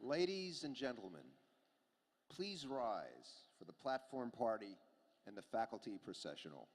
Ladies and gentlemen, please rise for the platform party and the faculty processional.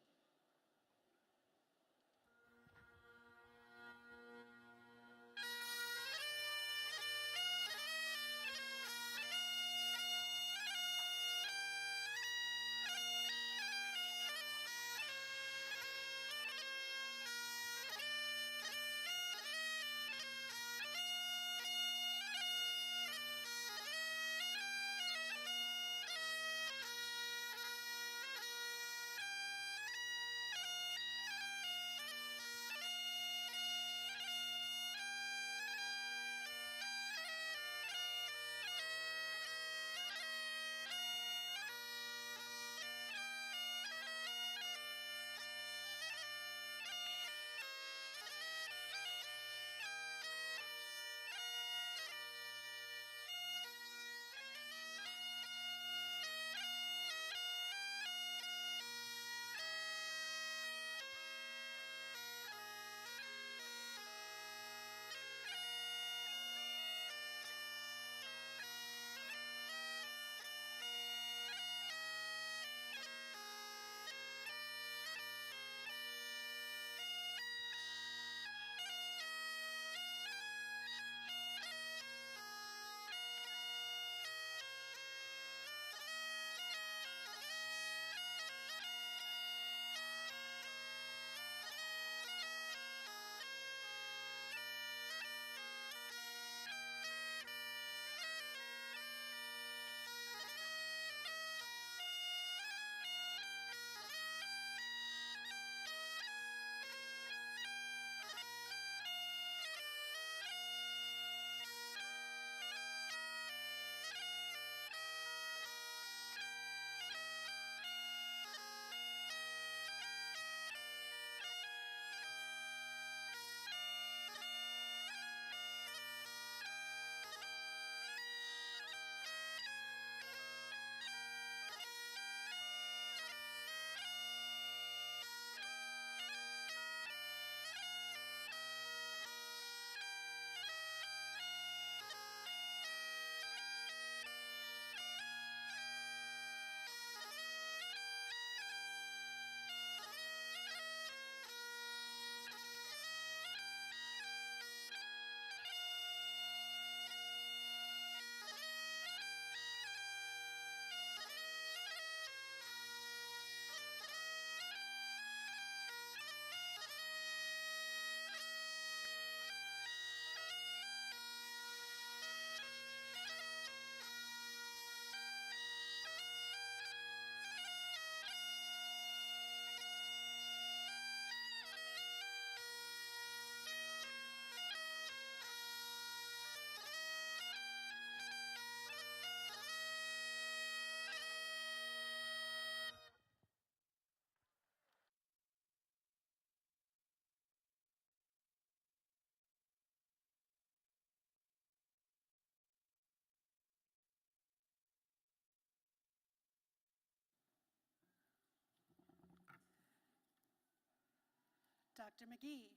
Dr. McGee,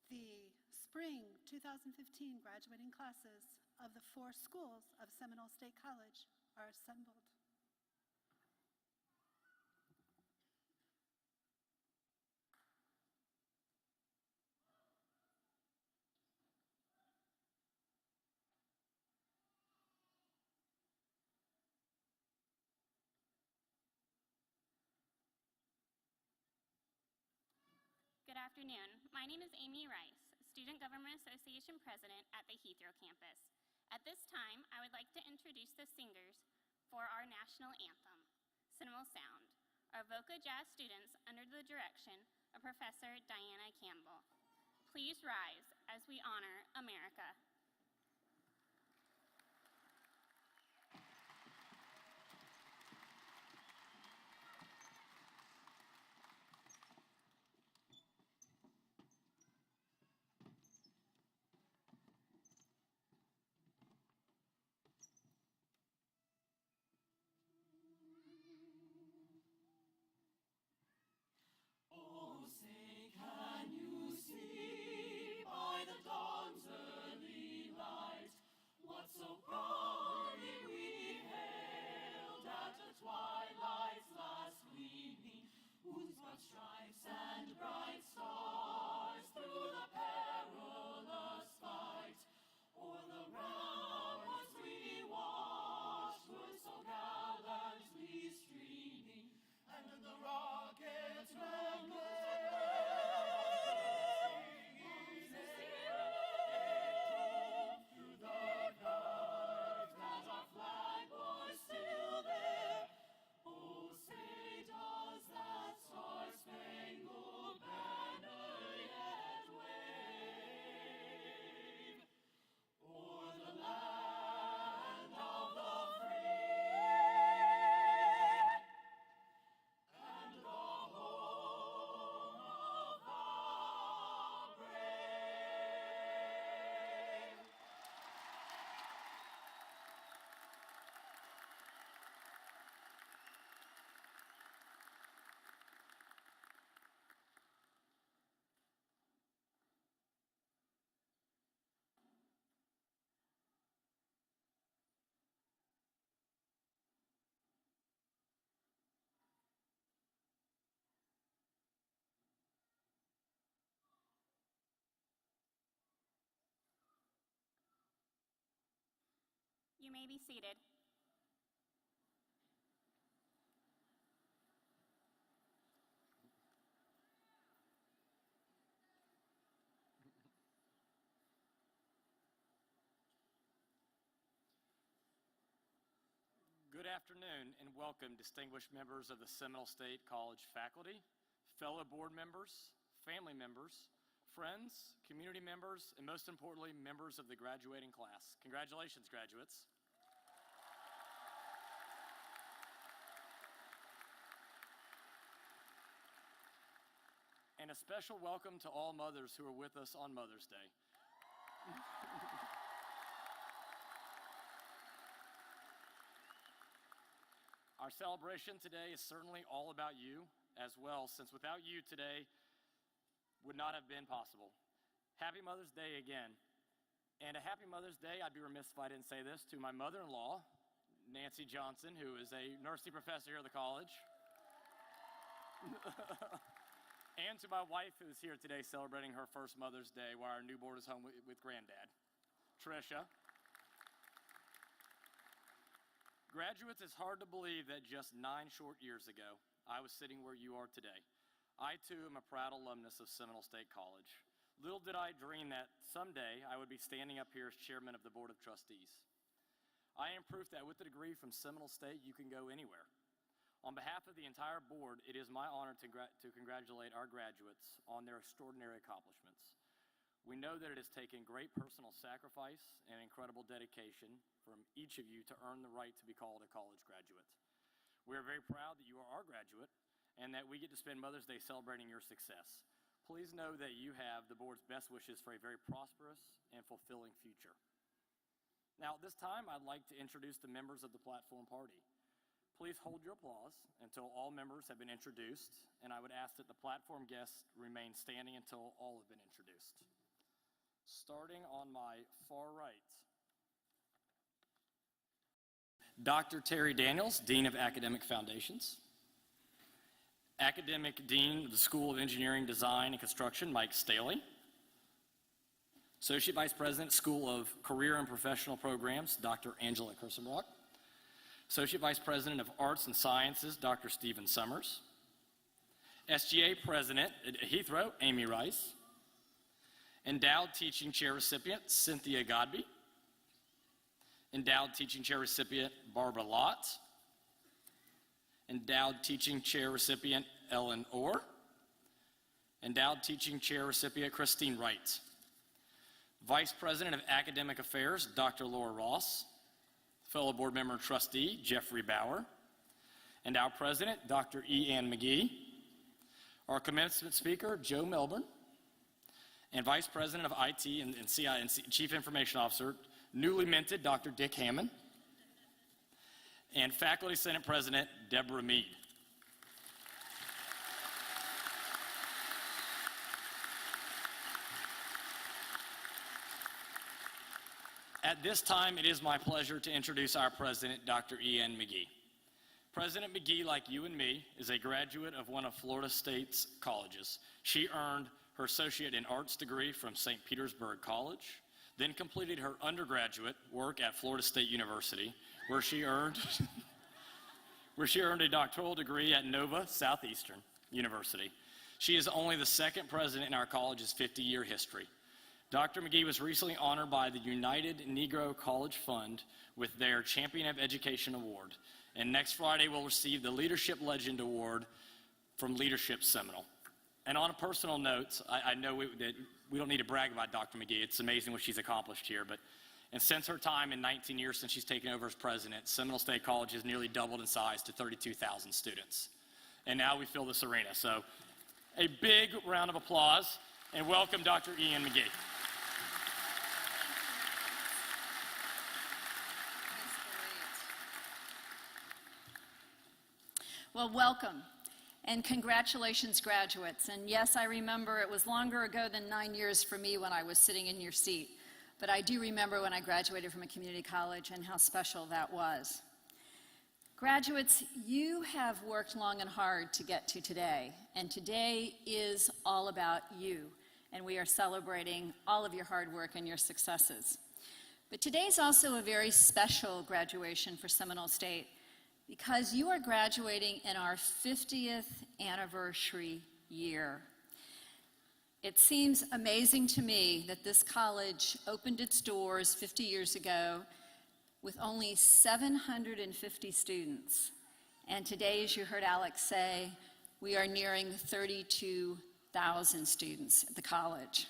the spring 2015 graduating classes of the 4 schools of Seminole State College are assembled. Good afternoon. My name is Amy Rice, Student Government Association President at the Heathrow campus. At this time, I would like to introduce the singers for our national anthem, Seminole Sound, our Voca Jazz students under the direction of Professor Diana Campbell. Please rise as we honor America. Oh, say, can you see by the dawn's early may be seated. Good afternoon and welcome, distinguished members of the Seminole State College faculty, fellow board members, family members, friends, community members, and most importantly, members of the graduating class. Congratulations, graduates. And a special welcome to all mothers who are with us on Mother's Day. Our celebration today is certainly all about you as well, since without you today would not have been possible. Happy Mother's Day again. And a happy Mother's Day, I'd be remiss if I didn't say this, to my mother-in-law, Nancy Johnson, who is a nursing professor here at the college. And to my wife, who's here today celebrating her first Mother's Day while our newborn is home with Granddad, Tricia. Graduates, it's hard to believe that just 9 short years ago, I was sitting where you are today. I too am a proud alumnus of Seminole State College. Little did I dream that someday I would be standing up here as chairman of the Board of Trustees. I am proof that with a degree from Seminole State, you can go anywhere. On behalf of the entire board, it is my honor to congratulate our graduates on their extraordinary accomplishments. We know that it has taken great personal sacrifice and incredible dedication from each of you to earn the right to be called a college graduate. We are very proud that you are our graduate and that we get to spend Mother's Day celebrating your success. Please know that you have the board's best wishes for a very prosperous and fulfilling future. Now, at this time, I'd like to introduce the members of the platform party. Please hold your applause until all members have been introduced, and I would ask that the platform guests remain standing until all have been introduced. Starting on my far right, Dr. Terry Daniels, Dean of Academic Foundations. Academic Dean of the School of Engineering, Design, and Construction, Mike Staley. Associate Vice President, School of Career and Professional Programs, Dr. Angela Kirsenbrock. Associate Vice President of Arts and Sciences, Dr. Stephen Summers. SGA President at Heathrow, Amy Rice. Endowed Teaching Chair recipient, Cynthia Godby. Endowed Teaching Chair recipient, Barbara Lott. Endowed Teaching Chair recipient, Ellen Orr. Endowed Teaching Chair recipient, Christine Wright. Vice President of Academic Affairs, Dr. Laura Ross. Fellow board member and trustee, Jeffrey Bauer. And our president, Dr. E. Ann McGee. Our commencement speaker, Joe Melbourne. And Vice President of IT and Chief Information Officer, newly minted Dr. Dick Hammond. And Faculty Senate President, Deborah Mead. At this time, it is my pleasure to introduce our president, Dr. E. Ann McGee. President McGee, like you and me, is a graduate of one of Florida State's colleges. She earned her associate in arts degree from St. Petersburg College, then completed her undergraduate work at Florida State University, where she earned a doctoral degree at Nova Southeastern University. She is only the second president in our college's 50-year history. Dr. McGee was recently honored by the United Negro College Fund with their Champion of Education Award, and next Friday will receive the Leadership Legend Award from Leadership Seminole. And on a personal note, I know that we don't need to brag about Dr. McGee. It's amazing what she's accomplished here. And since her time in 19 years since she's taken over as president, Seminole State College has nearly doubled in size to 32,000 students. And now we fill this arena. So a big round of applause and welcome Dr. E. Ann McGee. Well, welcome. And congratulations, graduates. And yes, I remember it was longer ago than 9 years for me when I was sitting in your seat. But I do remember when I graduated from a community college and how special that was. Graduates, you have worked long and hard to get to today. And today is all about you. And we are celebrating all of your hard work and your successes. But today's also a very special graduation for Seminole State because you are graduating in our 50th anniversary year. It seems amazing to me that this college opened its doors 50 years ago with only 750 students. And today, as you heard Alex say, we are nearing 32,000 students at the college.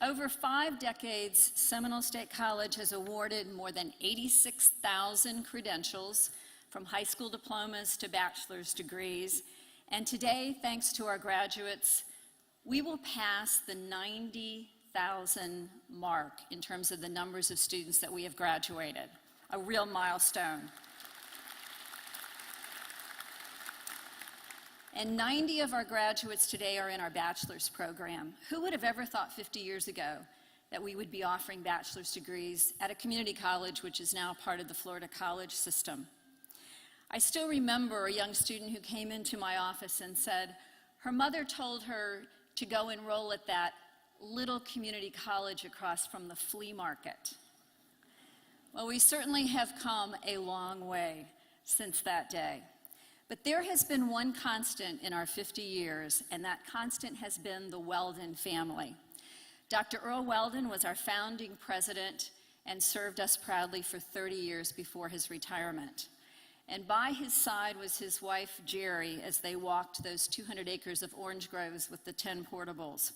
Over 5 decades, Seminole State College has awarded more than 86,000 credentials, from high school diplomas to bachelor's degrees. And today, thanks to our graduates, we will pass the 90,000 mark in terms of the numbers of students that we have graduated, a real milestone. And 90 of our graduates today are in our bachelor's program. Who would have ever thought 50 years ago that we would be offering bachelor's degrees at a community college which is now part of the Florida college system? I still remember a young student who came into my office and said her mother told her to go enroll at that little community college across from the flea market. Well, we certainly have come a long way since that day. But there has been one constant in our 50 years, and that constant has been the Weldon family. Dr. Earl Weldon was our founding president and served us proudly for 30 years before his retirement. And by his side was his wife, Jerry, as they walked those 200 acres of orange groves with the 10 portables.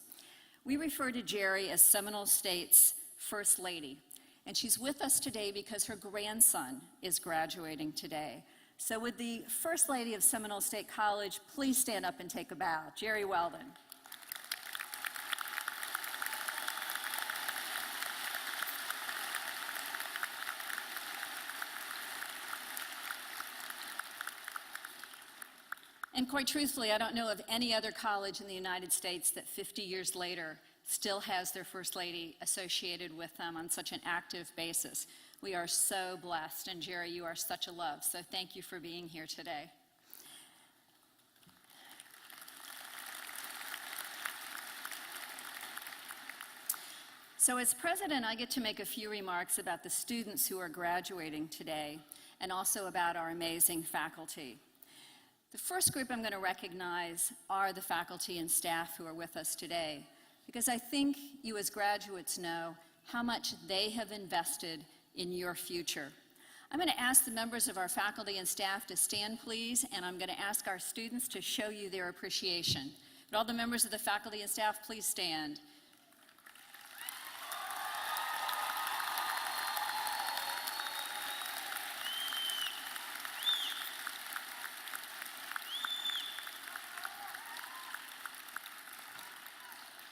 We refer to Jerry as Seminole State's First Lady, and she's with us today because her grandson is graduating today. So would the First Lady of Seminole State College please stand up and take a bow? Jerry Weldon. And quite truthfully, I don't know of any other college in the United States that 50 years later still has their First Lady associated with them on such an active basis. We are so blessed, and Jerry, you are such a love, so thank you for being here today. So as president, I get to make a few remarks about the students who are graduating today, and also about our amazing faculty. The first group I'm going to recognize are the faculty and staff who are with us today, because I think you as graduates know how much they have invested in your future. I'm going to ask the members of our faculty and staff to stand, please, and I'm going to ask our students to show you their appreciation. Would all the members of the faculty and staff please stand?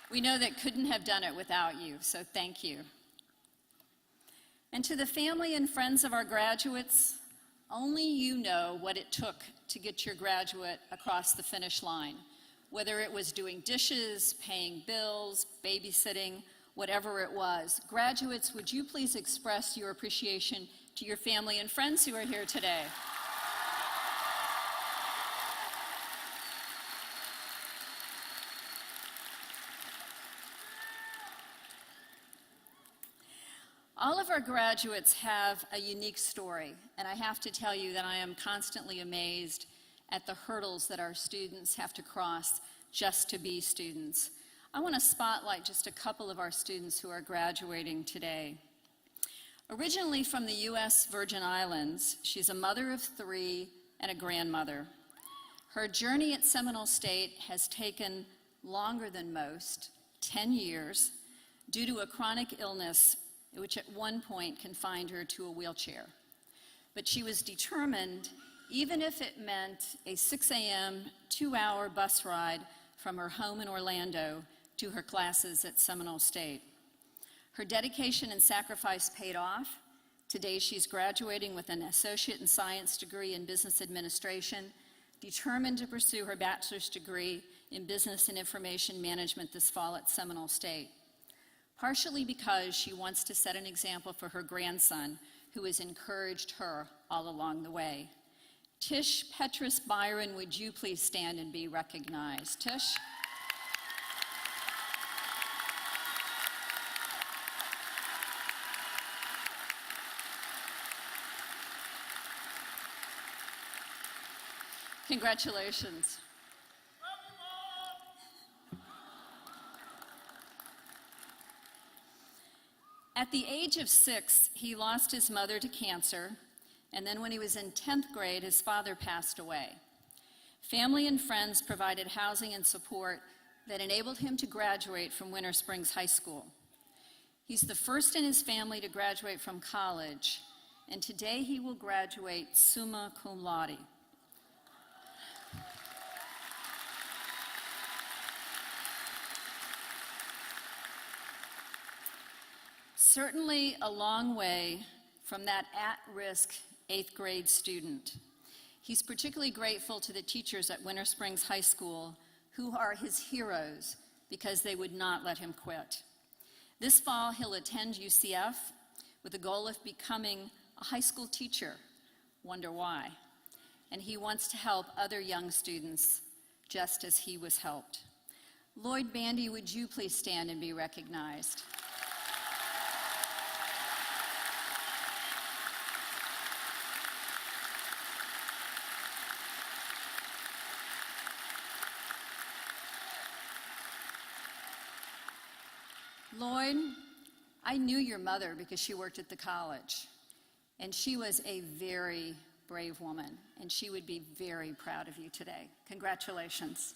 We know that couldn't have done it without you, so thank you. And to the family and friends of our graduates, only you know what it took to get your graduate across the finish line, whether it was doing dishes, paying bills, babysitting, whatever it was. Graduates, would you please express your appreciation to your family and friends who are here today? All of our graduates have a unique story, and I have to tell you that I am constantly amazed at the hurdles that our students have to cross just to be students. I want to spotlight just a couple of our students who are graduating today. Originally from the U.S. Virgin Islands, she's a mother of 3 and a grandmother. Her journey at Seminole State has taken longer than most, 10 years, due to a chronic illness which at one point confined her to a wheelchair. But she was determined, even if it meant a 6 a.m., 2-hour bus ride from her home in Orlando to her classes at Seminole State. Her dedication and sacrifice paid off. Today she's graduating with an associate in science degree in business administration, determined to pursue her bachelor's degree in business and information management this fall at Seminole State. Partially because she wants to set an example for her grandson, who has encouraged her all along the way. Tish Petrus Byron, would you please stand and be recognized? Tish? Congratulations. At the age of 6, he lost his mother to cancer, and then when he was in 10th grade, his father passed away. Family and friends provided housing and support that enabled him to graduate from Winter Springs High School. He's the first in his family to graduate from college, and today he will graduate summa cum laude. Certainly a long way from that at-risk 8th grade student. He's particularly grateful to the teachers at Winter Springs High School who are his heroes because they would not let him quit. This fall, he'll attend UCF with the goal of becoming a high school teacher. Wonder why? And he wants to help other young students just as he was helped. Lloyd Bandy, would you please stand and be recognized? Lloyd, I knew your mother because she worked at the college, and she was a very brave woman, and she would be very proud of you today. Congratulations.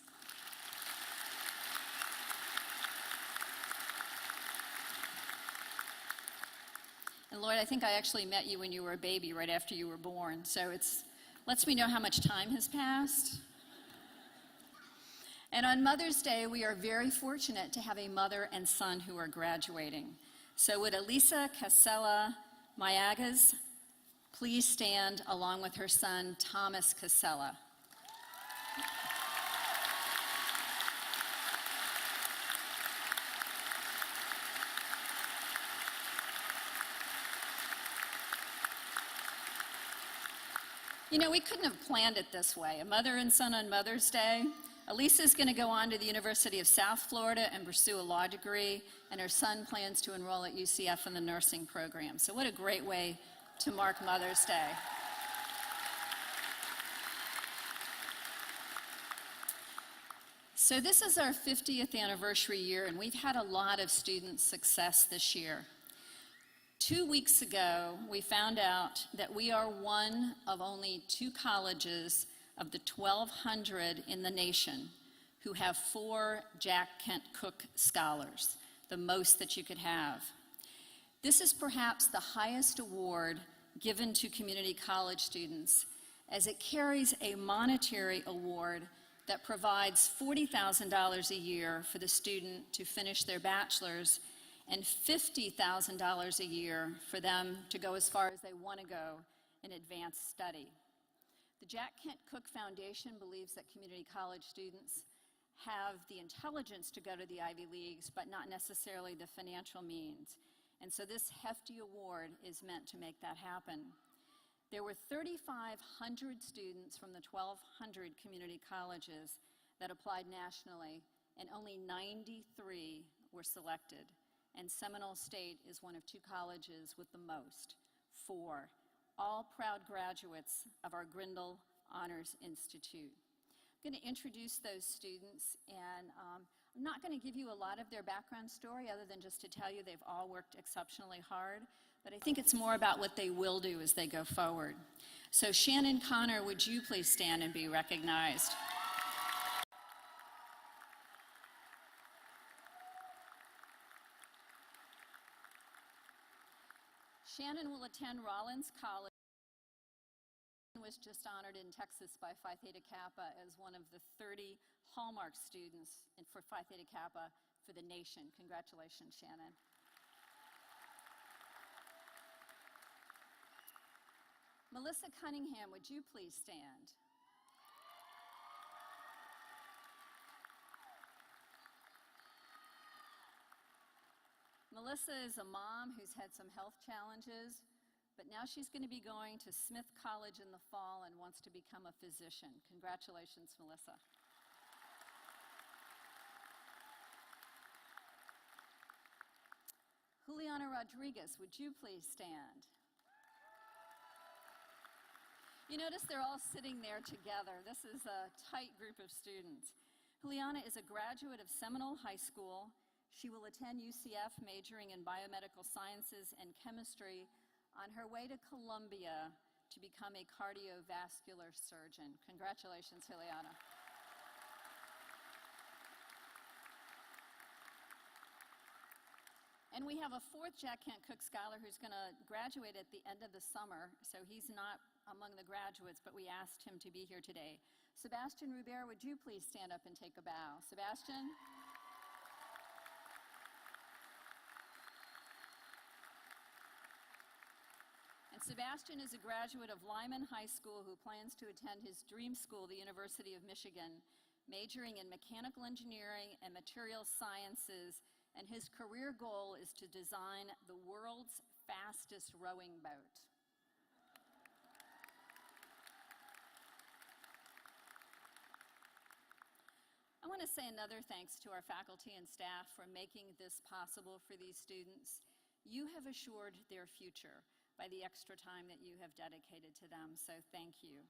And Lloyd, I think I actually met you when you were a baby right after you were born, so it lets me know how much time has passed. And on Mother's Day, we are very fortunate to have a mother and son who are graduating. So would Elisa Casella Mayagas please stand along with her son, Thomas Casella. You know, we couldn't have planned it this way. A mother and son on Mother's Day. Elisa's going to go on to the University of South Florida and pursue a law degree, and her son plans to enroll at UCF in the nursing program. So what a great way to mark Mother's Day. So this is our 50th anniversary year, and we've had a lot of student success this year. 2 weeks ago, we found out that we are one of only 2 colleges of the 1,200 in the nation who have 4 Jack Kent Cooke scholars, the most that you could have. This is perhaps the highest award given to community college students, as it carries a monetary award that provides $40,000 a year for the student to finish their bachelor's and $50,000 a year for them to go as far as they want to go in advanced study. The Jack Kent Cooke Foundation believes that community college students have the intelligence to go to the Ivy Leagues, but not necessarily the financial means. And so this hefty award is meant to make that happen. There were 3,500 students from the 1,200 community colleges that applied nationally, and only 93 were selected. And Seminole State is one of 2 colleges with the most, 4. All proud graduates of our Grindle Honors Institute. I'm going to introduce those students, and I'm not going to give you a lot of their background story other than just to tell you they've all worked exceptionally hard, but I think it's more about what they will do as they go forward. So Shannon Connor, would you please stand and be recognized? Shannon will attend Rollins College. Was just honored in Texas by Phi Theta Kappa as one of the 30 Hallmark students for Phi Theta Kappa for the nation. Congratulations, Shannon. Melissa Cunningham, would you please stand? Melissa is a mom who's had some health challenges, but now she's going to be going to Smith College in the fall and wants to become a physician. Congratulations, Melissa. Juliana Rodriguez, would you please stand? You notice they're all sitting there together. This is a tight group of students. Juliana is a graduate of Seminole High School. She will attend UCF majoring in biomedical sciences and chemistry on her way to Columbia to become a cardiovascular surgeon. Congratulations, Juliana. And we have a fourth Jack Kent Cooke Scholar who's going to graduate at the end of the summer, so he's not among the graduates, but we asked him to be here today. Sebastian Rubert, would you please stand up and take a bow? Sebastian? And Sebastian is a graduate of Lyman High School who plans to attend his dream school, the University of Michigan, majoring in mechanical engineering and material sciences, and his career goal is to design the world's fastest rowing boat. I want to say another thanks to our faculty and staff for making this possible for these students. You have assured their future by the extra time that you have dedicated to them, so thank you.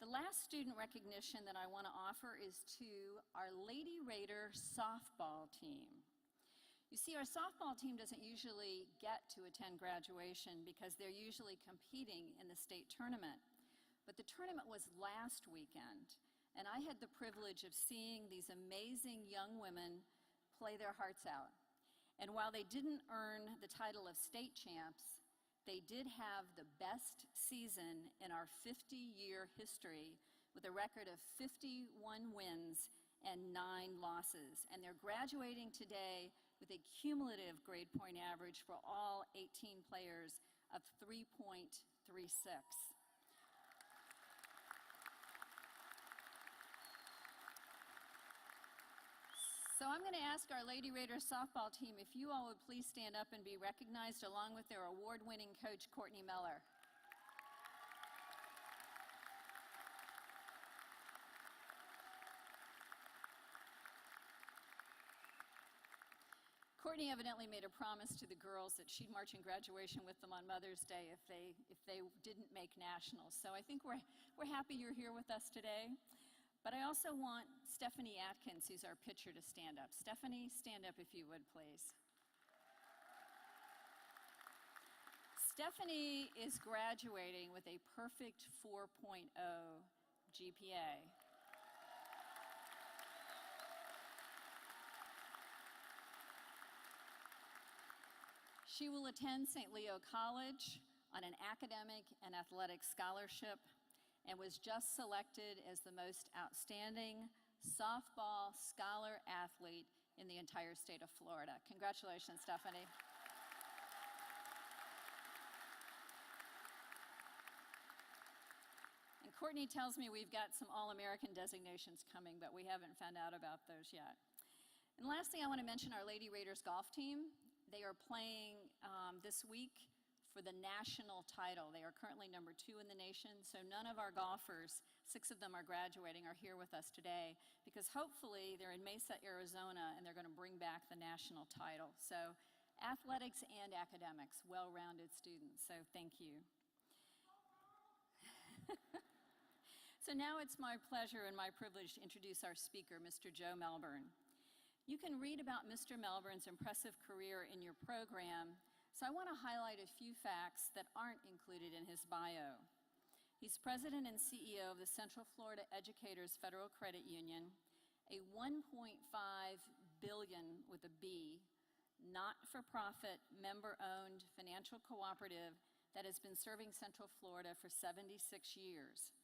The last student recognition that I want to offer is to our Lady Raider softball team. You see, our softball team doesn't usually get to attend graduation because they're usually competing in the state tournament. But the tournament was last weekend, and I had the privilege of seeing these amazing young women play their hearts out. And while they didn't earn the title of state champs, they did have the best season in our 50-year history with a record of 51 wins and 9 losses. And they're graduating today with a cumulative grade point average for all 18 players of 3.36. So I'm going to ask our Lady Raiders softball team if you all would please stand up and be recognized along with their award-winning coach, Courtney Miller. Courtney evidently made a promise to the girls that she'd march in graduation with them on Mother's Day if they didn't make nationals. So I think we're happy you're here with us today. But I also want Stephanie Atkins, who's our pitcher, to stand up. Stephanie, stand up if you would, please. Stephanie is graduating with a perfect 4.0 GPA. She will attend St. Leo College on an academic and athletic scholarship and was just selected as the most outstanding softball scholar athlete in the entire state of Florida. Congratulations, Stephanie. And Courtney tells me we've got some All-American designations coming, but we haven't found out about those yet. And lastly, I want to mention our Lady Raiders golf team. They are playing this week for the national title. They are currently number 2 in the nation, so none of our golfers, 6 of them are graduating, are here with us today because hopefully they're in Mesa, Arizona, and they're going to bring back the national title. So athletics and academics, well-rounded students, so thank you. So now it's my pleasure and my privilege to introduce our speaker, Mr. Joe Melbourne. You can read about Mr. Melbourne's impressive career in your program, so I want to highlight a few facts that aren't included in his bio. He's president and CEO of the Central Florida Educators Federal Credit Union, a $1.5 billion with a B, not-for-profit, member-owned financial cooperative that has been serving Central Florida for 76 years.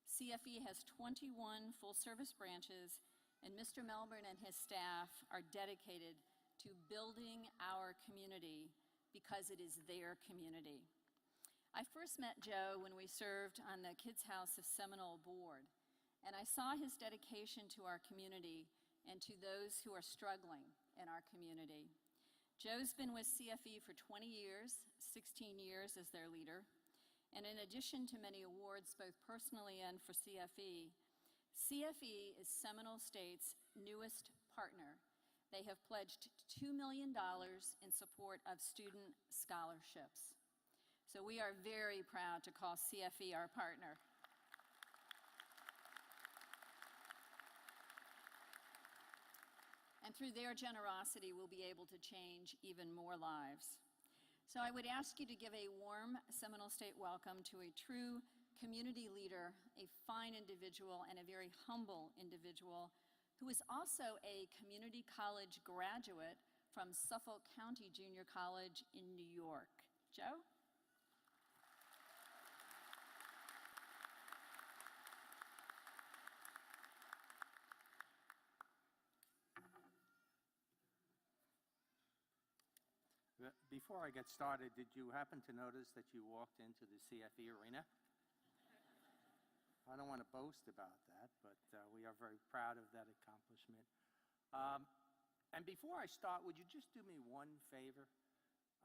CFE has 21 full-service branches, and Mr. Melbourne and his staff are dedicated to building our community because it is their community. I first met Joe when we served on the Kids House of Seminole board, and I saw his dedication to our community and to those who are struggling in our community. Joe's been with CFE for 20 years, 16 years as their leader, and in addition to many awards, both personally and for CFE, CFE is Seminole State's newest partner. They have pledged $2 million in support of student scholarships. So we are very proud to call CFE our partner. And through their generosity, we'll be able to change even more lives. So I would ask you to give a warm Seminole State welcome to a true community leader, a fine individual, and a very humble individual who is also a community college graduate from Suffolk County Junior College in New York. Joe? Before I get started, did you happen to notice that you walked into the CFE arena? I don't want to boast about that, but we are very proud of that accomplishment. And before I start, would you just do me one favor?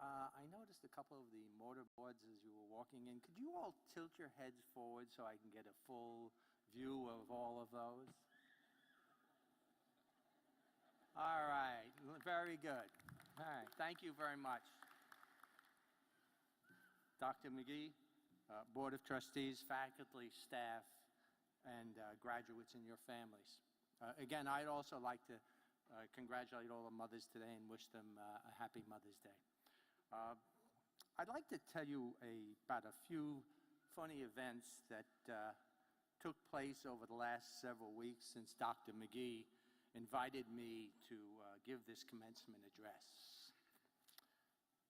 I noticed a couple of the mortarboards as you were walking in. Could you all tilt your heads forward so I can get a full view of all of those? All right, very good. All right, thank you very much. Dr. McGee, Board of Trustees, faculty, staff, and graduates and your families. Again, I'd also like to congratulate all the mothers today and wish them a happy Mother's Day. I'd like to tell you about a few funny events that took place over the last several weeks since Dr. McGee invited me to give this commencement address.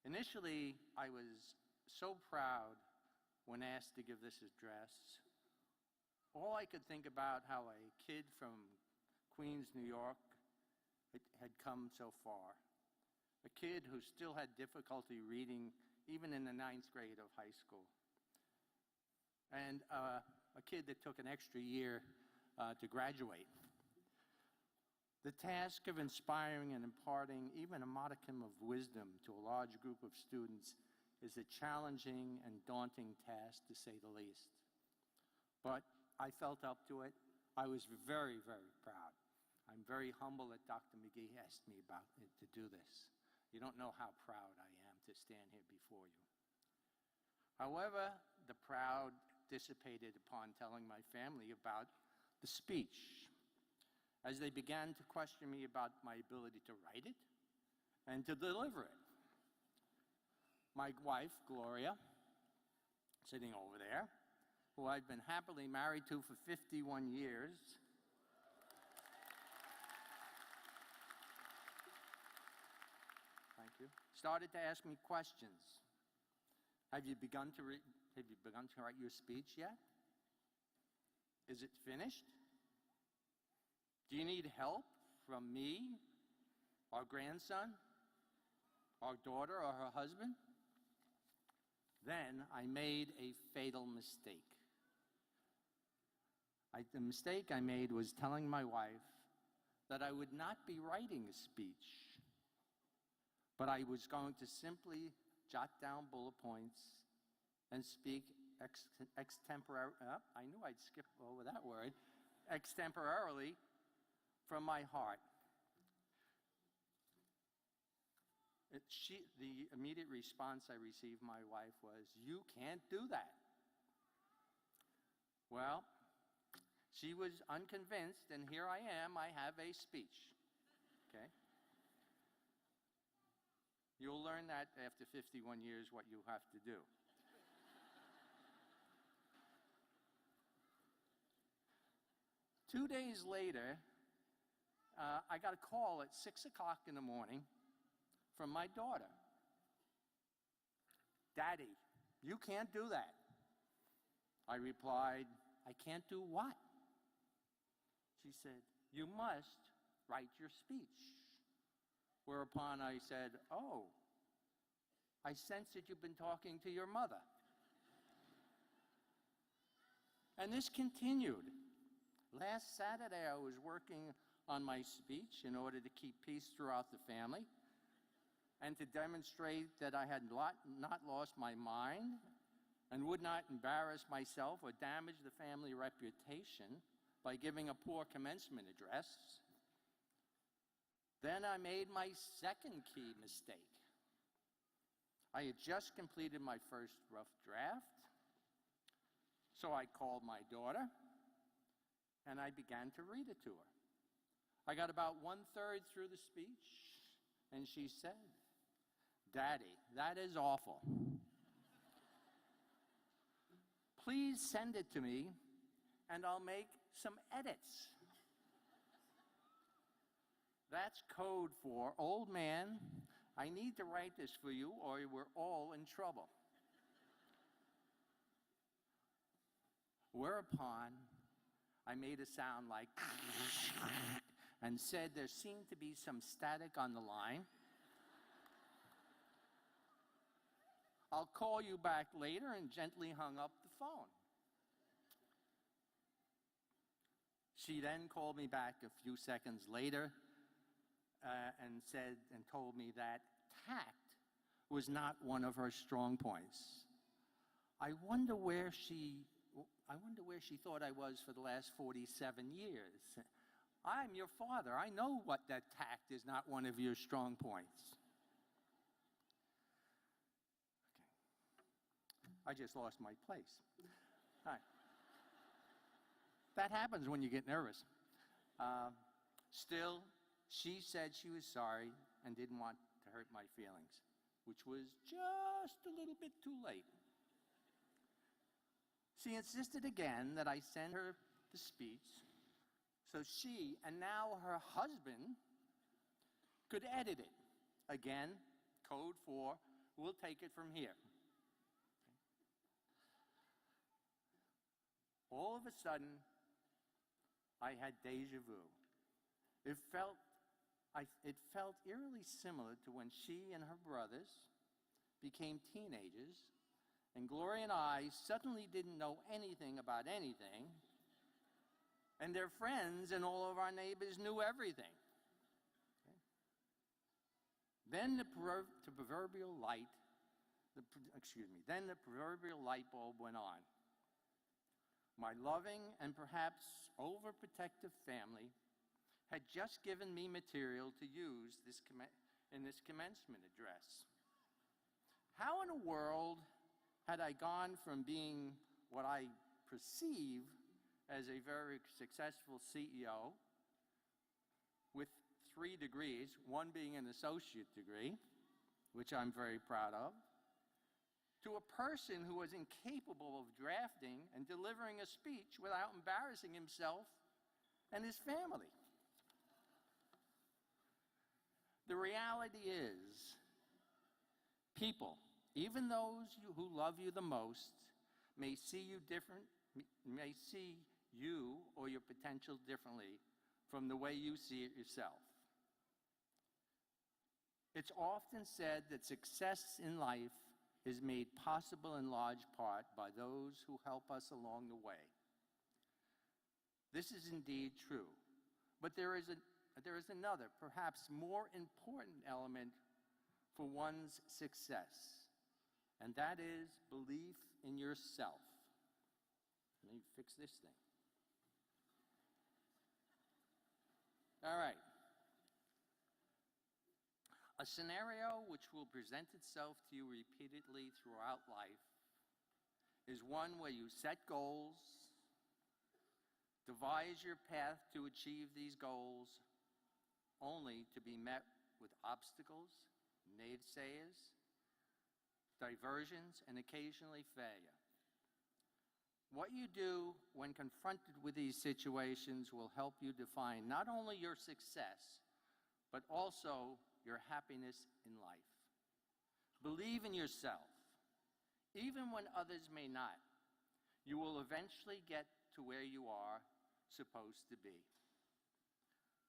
Initially, I was so proud when asked to give this address. All I could think about how a kid from Queens, New York had come so far. A kid who still had difficulty reading even in the 9th grade of high school. And a kid that took an extra year to graduate. The task of inspiring and imparting even a modicum of wisdom to a large group of students is a challenging and daunting task, to say the least. But I felt up to it. I was very, very proud. I'm very humble that Dr. McGee asked me about it to do this. You don't know how proud I am to stand here before you. However, the proud dissipated upon telling my family about the speech, as they began to question me about my ability to write it and to deliver it. My wife, Gloria, sitting over there, who I've been happily married to for 51 years, thank you, started to ask me questions. Have you begun to write your speech yet? Is it finished? Do you need help from me, our grandson, our daughter, or her husband? Then I made a fatal mistake. The mistake I made was telling my wife that I would not be writing a speech, but I was going to simply jot down bullet points and speak extemporarily. I knew I'd skip over that word. Extemporarily from my heart. The immediate response I received from my wife was, "You can't do that." Well, she was unconvinced, and here I am. I have a speech. Okay? You'll learn that after 51 years what you have to do. Two days later, I got a call at 6 o'clock in the morning from my daughter. "Daddy, you can't do that." I replied, "I can't do what?" She said, "You must write your speech." Whereupon I said, "Oh, I sense that you've been talking to your mother." And this continued. Last Saturday, I was working on my speech in order to keep peace throughout the family and to demonstrate that I had not lost my mind and would not embarrass myself or damage the family reputation by giving a poor commencement address. Then I made my second key mistake. I had just completed my first rough draft, so I called my daughter, and I began to read it to her. I got about 1/3 through the speech, and she said, "Daddy, that is awful. Please send it to me, and I'll make some edits." That's code for, "Old man, I need to write this for you, or we're all in trouble." Whereupon, I made a sound like and said there seemed to be some static on the line. "I'll call you back later," and gently hung up the phone. She then called me back a few seconds later and told me that tact was not one of her strong points. I wonder where she thought I was for the last 47 years. I'm your father. I know what that tact is not one of your strong points. Okay. I just lost my place. All right. That happens when you get nervous. Still, she said she was sorry and didn't want to hurt my feelings, which was just a little bit too late. She insisted again that I send her the speech so she, and now her husband, could edit it. Again, code for, "We'll take it from here." All of a sudden, I had deja vu. It felt eerily similar to when she and her brothers became teenagers, and Gloria and I suddenly didn't know anything about anything, and their friends and all of our neighbors knew everything. Okay? Then the proverbial light bulb went on. My loving and perhaps overprotective family had just given me material to use in this commencement address. How in the world had I gone from being what I perceive as a very successful CEO with 3 degrees, one being an associate degree, which I'm very proud of, to a person who was incapable of drafting and delivering a speech without embarrassing himself and his family? The reality is, people, even those who love you the most, may see you or your potential differently from the way you see it yourself. It's often said that success in life is made possible in large part by those who help us along the way. This is indeed true, but there is another, perhaps more important element for one's success, and that is belief in yourself. Let me fix this thing. All right. A scenario which will present itself to you repeatedly throughout life is one where you set goals, devise your path to achieve these goals, only to be met with obstacles, naysayers, diversions, and occasionally failure. What you do when confronted with these situations will help you define not only your success, but also your happiness in life. Believe in yourself, even when others may not. You will eventually get to where you are supposed to be.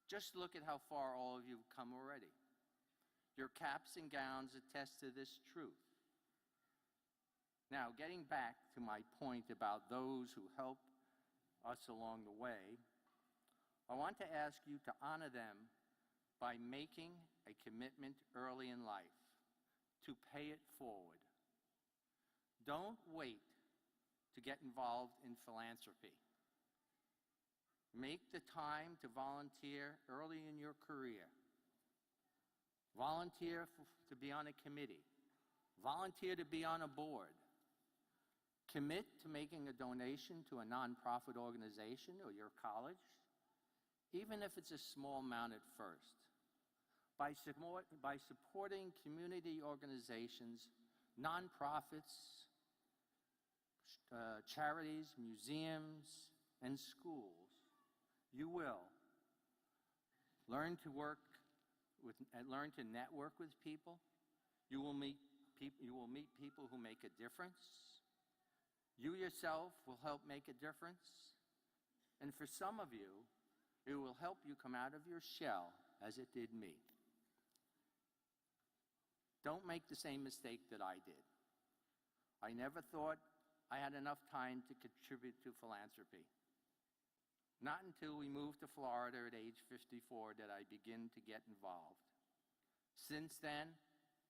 Just look at how far all of you have come already. Your caps and gowns attest to this truth. Now, getting back to my point about those who help us along the way, I want to ask you to honor them by making a commitment early in life to pay it forward. Don't wait to get involved in philanthropy. Make the time to volunteer early in your career. Volunteer to be on a committee. Volunteer to be on a board. Commit to making a donation to a nonprofit organization or your college, even if it's a small amount at first. By supporting community organizations, nonprofits, charities, museums, and schools, you will learn to network with people. You will meet people who make a difference. You yourself will help make a difference. And for some of you, it will help you come out of your shell as it did me. Don't make the same mistake that I did. I never thought I had enough time to contribute to philanthropy. Not until we moved to Florida at age 54 did I begin to get involved. Since then,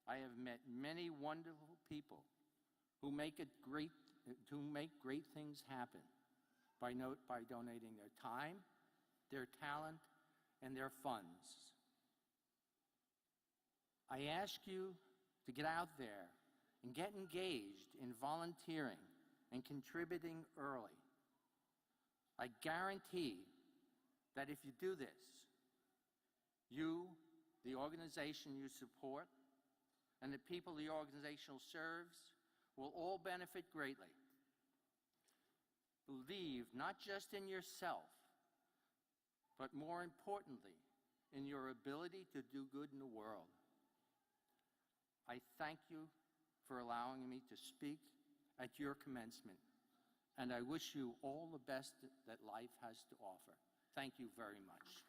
I have met many wonderful people who make great things happen by donating their time, their talent, and their funds. I ask you to get out there and get engaged in volunteering and contributing early. I guarantee that if you do this, you, the organization you support, and the people the organization serves will all benefit greatly. Believe not just in yourself, but more importantly, in your ability to do good in the world. I thank you for allowing me to speak at your commencement, and I wish you all the best that life has to offer. Thank you very much.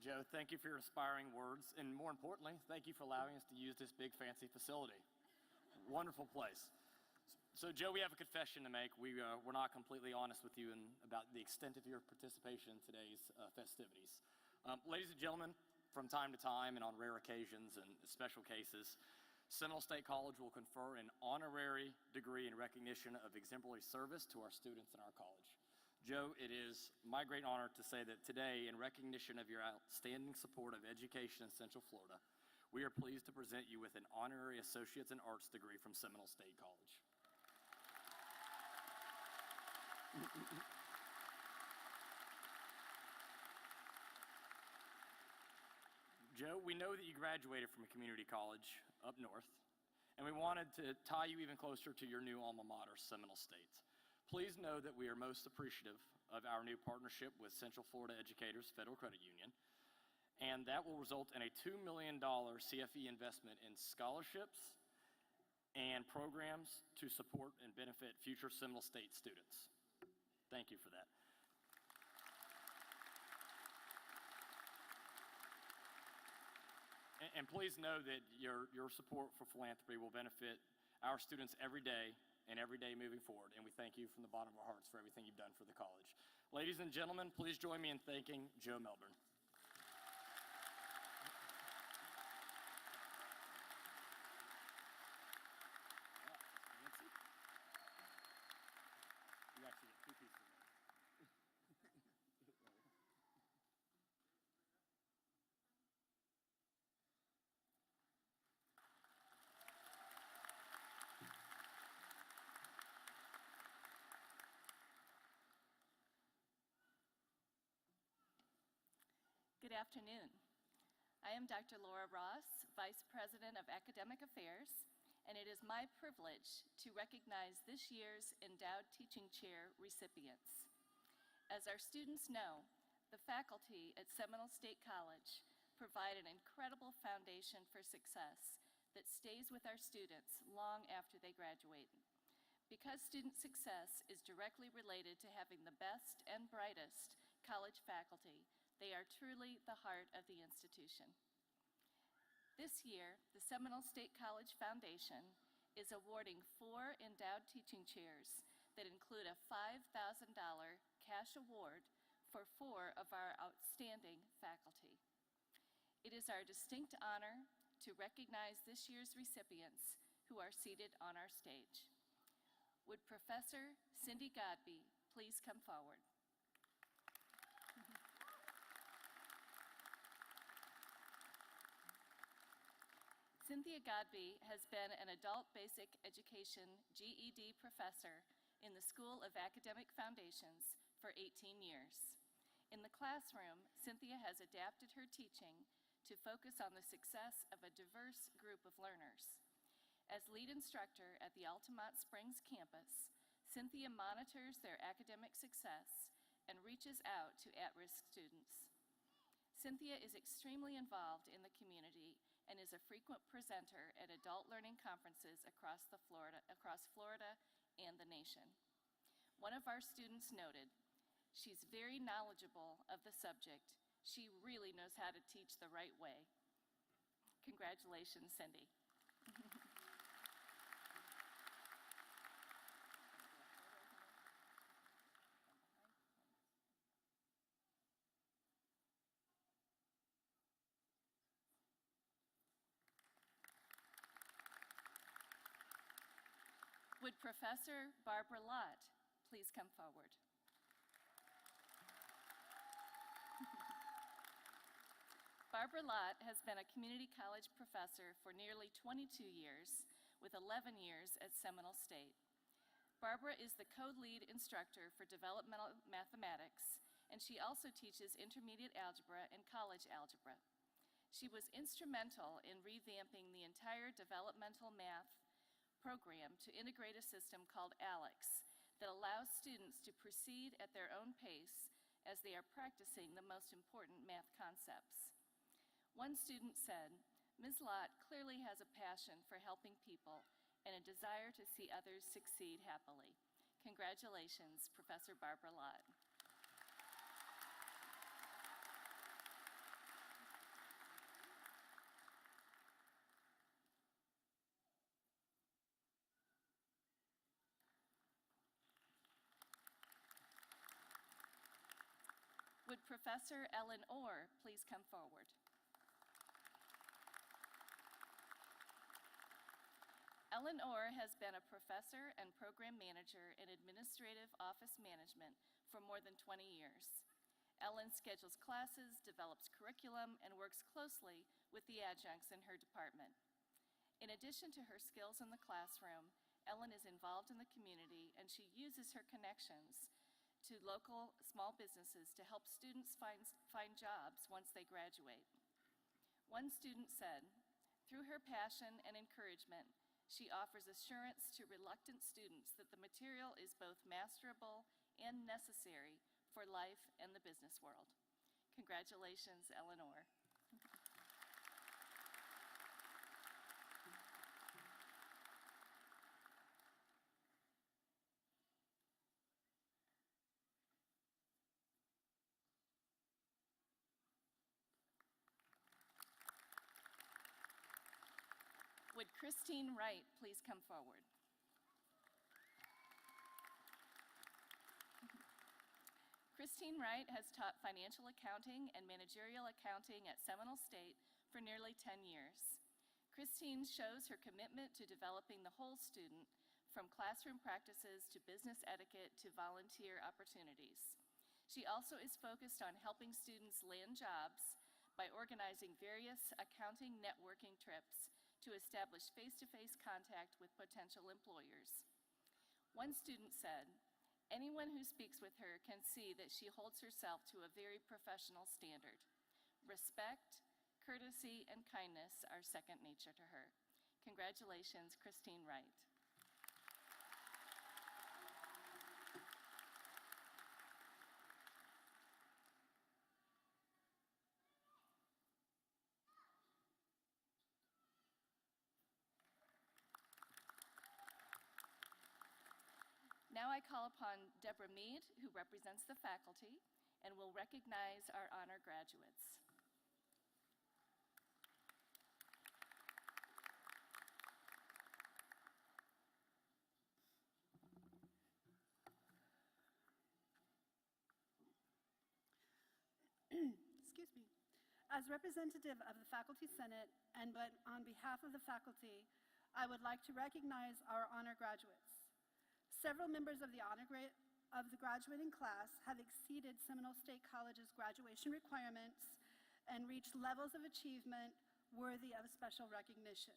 Joe, thank you for your inspiring words, and more importantly, thank you for allowing us to use this big fancy facility. Wonderful place. So Joe, we have a confession to make. We're not completely honest with you about the extent of your participation in today's festivities. Ladies and gentlemen, from time to time and on rare occasions and special cases, Seminole State College will confer an honorary degree in recognition of exemplary service to our students in our college. Joe, it is my great honor to say that today, in recognition of your outstanding support of education in Central Florida, we are pleased to present you with an honorary Associates in Arts degree from Seminole State College. Joe, we know that you graduated from a community college up north, and we wanted to tie you even closer to your new alma mater, Seminole State. Please know that we are most appreciative of our new partnership with Central Florida Educators Federal Credit Union, and that will result in a $2 million CFE investment in scholarships and programs to support and benefit future Seminole State students. Thank you for that. And please know that your support for philanthropy will benefit our students every day and every day moving forward. And we thank you from the bottom of our hearts for everything you've done for the college. Ladies and gentlemen, please join me in thanking Joe Melbourne. You actually get 2 pieces of that. Good afternoon. I am Dr. Laura Ross, Vice President of Academic Affairs, and it is my privilege to recognize this year's Endowed Teaching Chair recipients. As our students know, the faculty at Seminole State College provide an incredible foundation for success that stays with our students long after they graduate. Because student success is directly related to having the best and brightest college faculty, they are truly the heart of the institution. This year, the Seminole State College Foundation is awarding 4 endowed teaching chairs that include a $5,000 cash award for 4 of our outstanding faculty. It is our distinct honor to recognize this year's recipients who are seated on our stage. Would Professor Cindy Godby please come forward? Cynthia Godby has been an adult basic education GED professor in the School of Academic Foundations for 18 years. In the classroom, Cynthia has adapted her teaching to focus on the success of a diverse group of learners. As lead instructor at the Altamont Springs campus, Cynthia monitors their academic success and reaches out to at-risk students. Cynthia is extremely involved in the community and is a frequent presenter at adult learning conferences across Florida and the nation. One of our students noted, "She's very knowledgeable of the subject. She really knows how to teach the right way." Congratulations, Cindy. Would Professor Barbara Lott please come forward? Barbara Lott has been a community college professor for nearly 22 years, with 11 years at Seminole State. Barbara is the co-lead instructor for developmental mathematics, and she also teaches intermediate algebra and college algebra. She was instrumental in revamping the entire developmental math program to integrate a system called ALEX that allows students to proceed at their own pace as they are practicing the most important math concepts. One student said, "Ms. Lott clearly has a passion for helping people and a desire to see others succeed happily." Congratulations, Professor Barbara Lott. Would Professor Ellen Orr please come forward? Ellen Orr has been a professor and program manager in administrative office management for more than 20 years. Ellen schedules classes, develops curriculum, and works closely with the adjuncts in her department. In addition to her skills in the classroom, Ellen is involved in the community, and she uses her connections to local small businesses to help students find jobs once they graduate. One student said, "Through her passion and encouragement, she offers assurance to reluctant students that the material is both masterable and necessary for life and the business world." Congratulations, Eleanor. Would Christine Wright please come forward? Christine Wright has taught financial accounting and managerial accounting at Seminole State for nearly 10 years. Christine shows her commitment to developing the whole student, from classroom practices to business etiquette to volunteer opportunities. She also is focused on helping students land jobs by organizing various accounting networking trips to establish face-to-face contact with potential employers. One student said, "Anyone who speaks with her can see that she holds herself to a very professional standard. Respect, courtesy, and kindness are second nature to her." Congratulations, Christine Wright. Now I call upon Deborah Mead, who represents the faculty, and will recognize our honor graduates. Excuse me. As representative of the Faculty Senate and on behalf of the faculty, I would like to recognize our honor graduates. Several members of the graduating class have exceeded Seminole State College's graduation requirements and reached levels of achievement worthy of special recognition.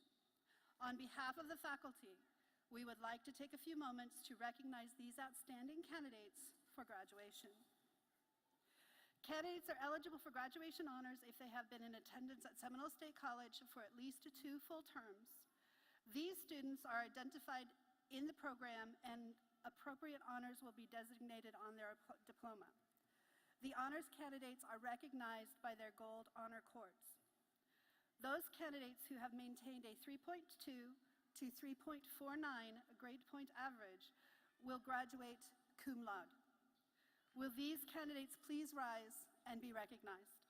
On behalf of the faculty, we would like to take a few moments to recognize these outstanding candidates for graduation. Candidates are eligible for graduation honors if they have been in attendance at Seminole State College for at least 2 full terms. These students are identified in the program, and appropriate honors will be designated on their diploma. The honors candidates are recognized by their gold honor cords. Those candidates who have maintained a 3.2 to 3.49 grade point average will graduate cum laude. Will these candidates please rise and be recognized?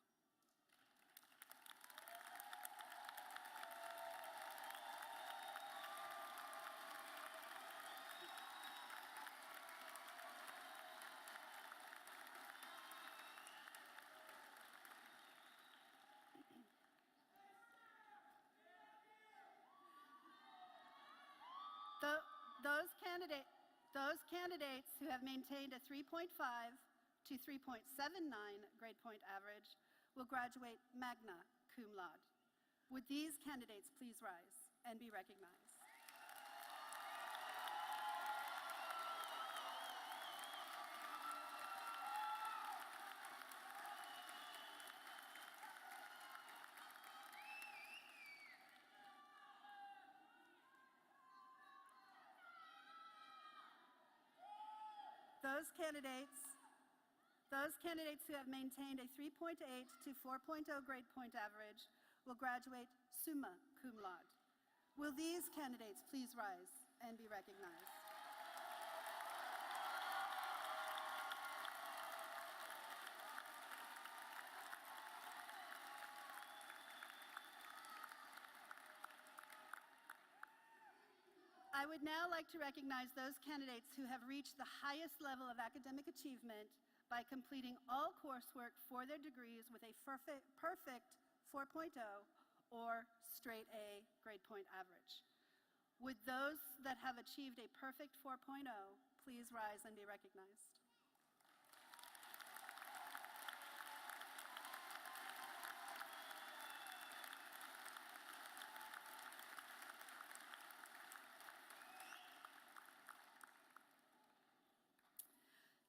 Those candidates who have maintained a 3.5 to 3.79 grade point average will graduate magna cum laude. Would these candidates please rise and be recognized? Those candidates who have maintained a 3.8 to 4.0 grade point average will graduate summa cum laude. Will these candidates please rise and be recognized? I would now like to recognize those candidates who have reached the highest level of academic achievement by completing all coursework for their degrees with a perfect 4.0 or straight A grade point average. Would those that have achieved a perfect 4.0 please rise and be recognized?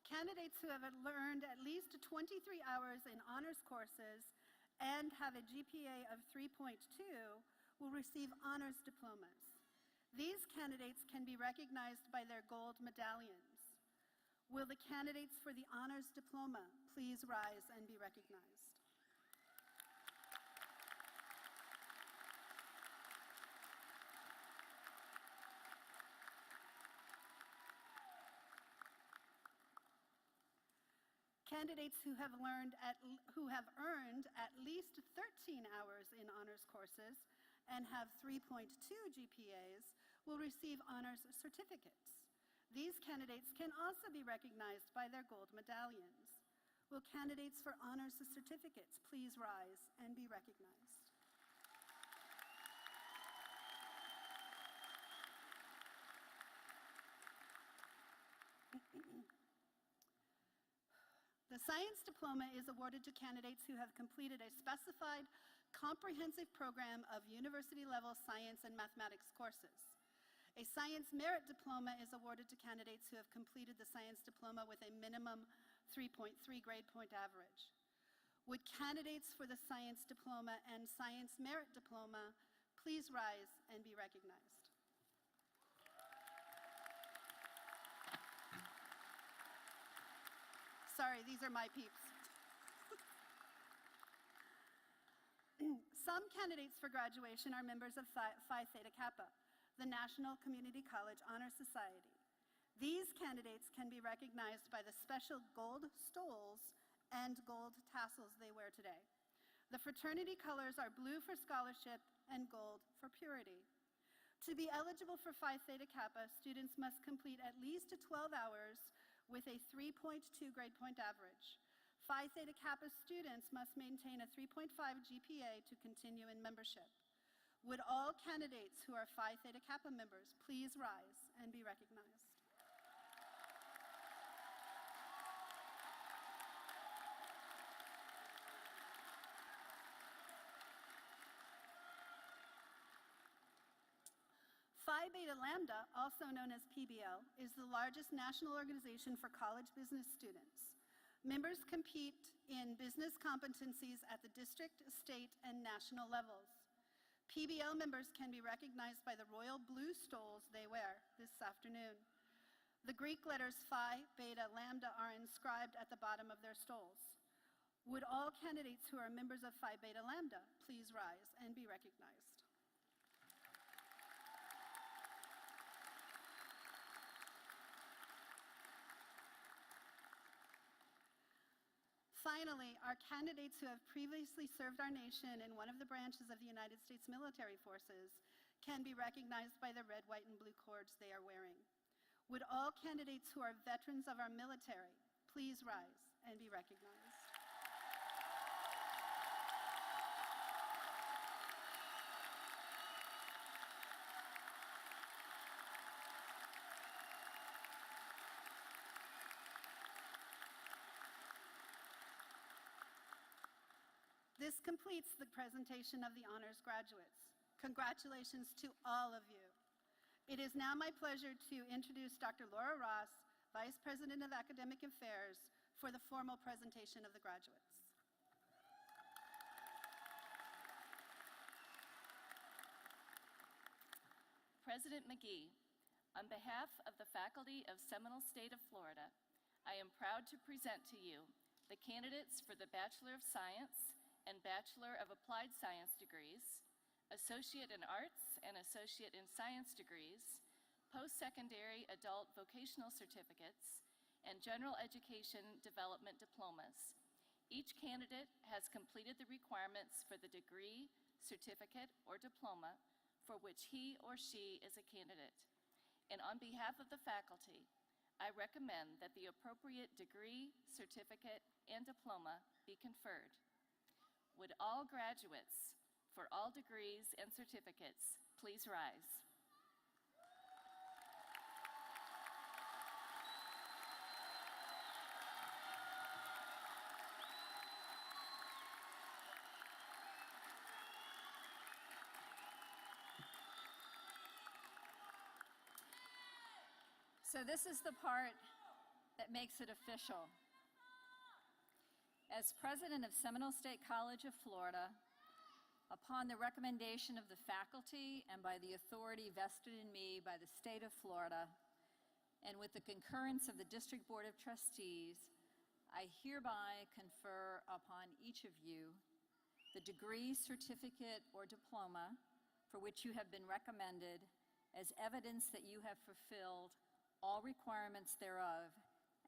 Candidates who have learned at least 23 hours in honors courses and have a GPA of 3.2 will receive honors diplomas. These candidates can be recognized by their gold medallions. Will the candidates for the honors diploma please rise and be recognized? Candidates who have earned at least 13 hours in honors courses and have 3.2 GPAs will receive honors certificates. These candidates can also be recognized by their gold medallions. Will candidates for honors certificates please rise and be recognized? The Science Diploma is awarded to candidates who have completed a specified comprehensive program of university-level science and mathematics courses. A Science Merit Diploma is awarded to candidates who have completed the Science Diploma with a minimum 3.3 grade point average. Would candidates for the Science Diploma and Science Merit Diploma please rise and be recognized? Sorry, these are my peeps. Some candidates for graduation are members of Phi Theta Kappa, the National Community College Honor Society. These candidates can be recognized by the special gold stoles and gold tassels they wear today. The fraternity colors are blue for scholarship and gold for purity. To be eligible for Phi Theta Kappa, students must complete at least 12 hours with a 3.2 grade point average. Phi Theta Kappa students must maintain a 3.5 GPA to continue in membership. Would all candidates who are Phi Theta Kappa members please rise and be recognized? Phi Beta Lambda, also known as PBL, is the largest national organization for college business students. Members compete in business competencies at the district, state, and national levels. PBL members can be recognized by the royal blue stoles they wear this afternoon. The Greek letters Phi, Beta, Lambda are inscribed at the bottom of their stoles. Would all candidates who are members of Phi Beta Lambda please rise and be recognized? Finally, our candidates who have previously served our nation in one of the branches of the United States military forces can be recognized by the red, white, and blue cords they are wearing. Would all candidates who are veterans of our military please rise and be recognized? This completes the presentation of the honors graduates. Congratulations to all of you. It is now my pleasure to introduce Dr. Laura Ross, Vice President of Academic Affairs, for the formal presentation of the graduates. President McGee, on behalf of the faculty of Seminole State of Florida, I am proud to present to you the candidates for the Bachelor of Science and Bachelor of Applied Science degrees, Associate in Arts and Associate in Science degrees, post-secondary adult vocational certificates, and general education development diplomas. Each candidate has completed the requirements for the degree, certificate, or diploma for which he or she is a candidate. And on behalf of the faculty, I recommend that the appropriate degree, certificate, and diploma be conferred. Would all graduates for all degrees and certificates please rise? So this is the part that makes it official. As president of Seminole State College of Florida, upon the recommendation of the faculty and by the authority vested in me by the state of Florida, and with the concurrence of the District Board of Trustees, I hereby confer upon each of you the degree, certificate, or diploma for which you have been recommended as evidence that you have fulfilled all requirements thereof,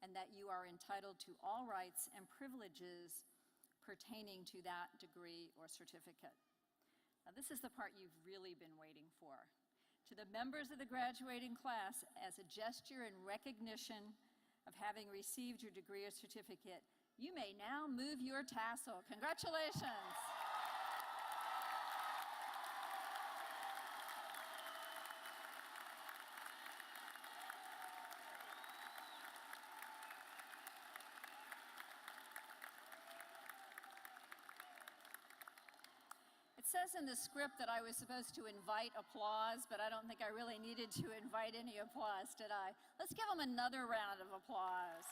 and that you are entitled to all rights and privileges pertaining to that degree or certificate. Now, this is the part you've really been waiting for. To the members of the graduating class, as a gesture in recognition of having received your degree or certificate, you may now move your tassel. Congratulations. It says in the script that I was supposed to invite applause, but I don't think I really needed to invite any applause, did I? Let's give them another round of applause.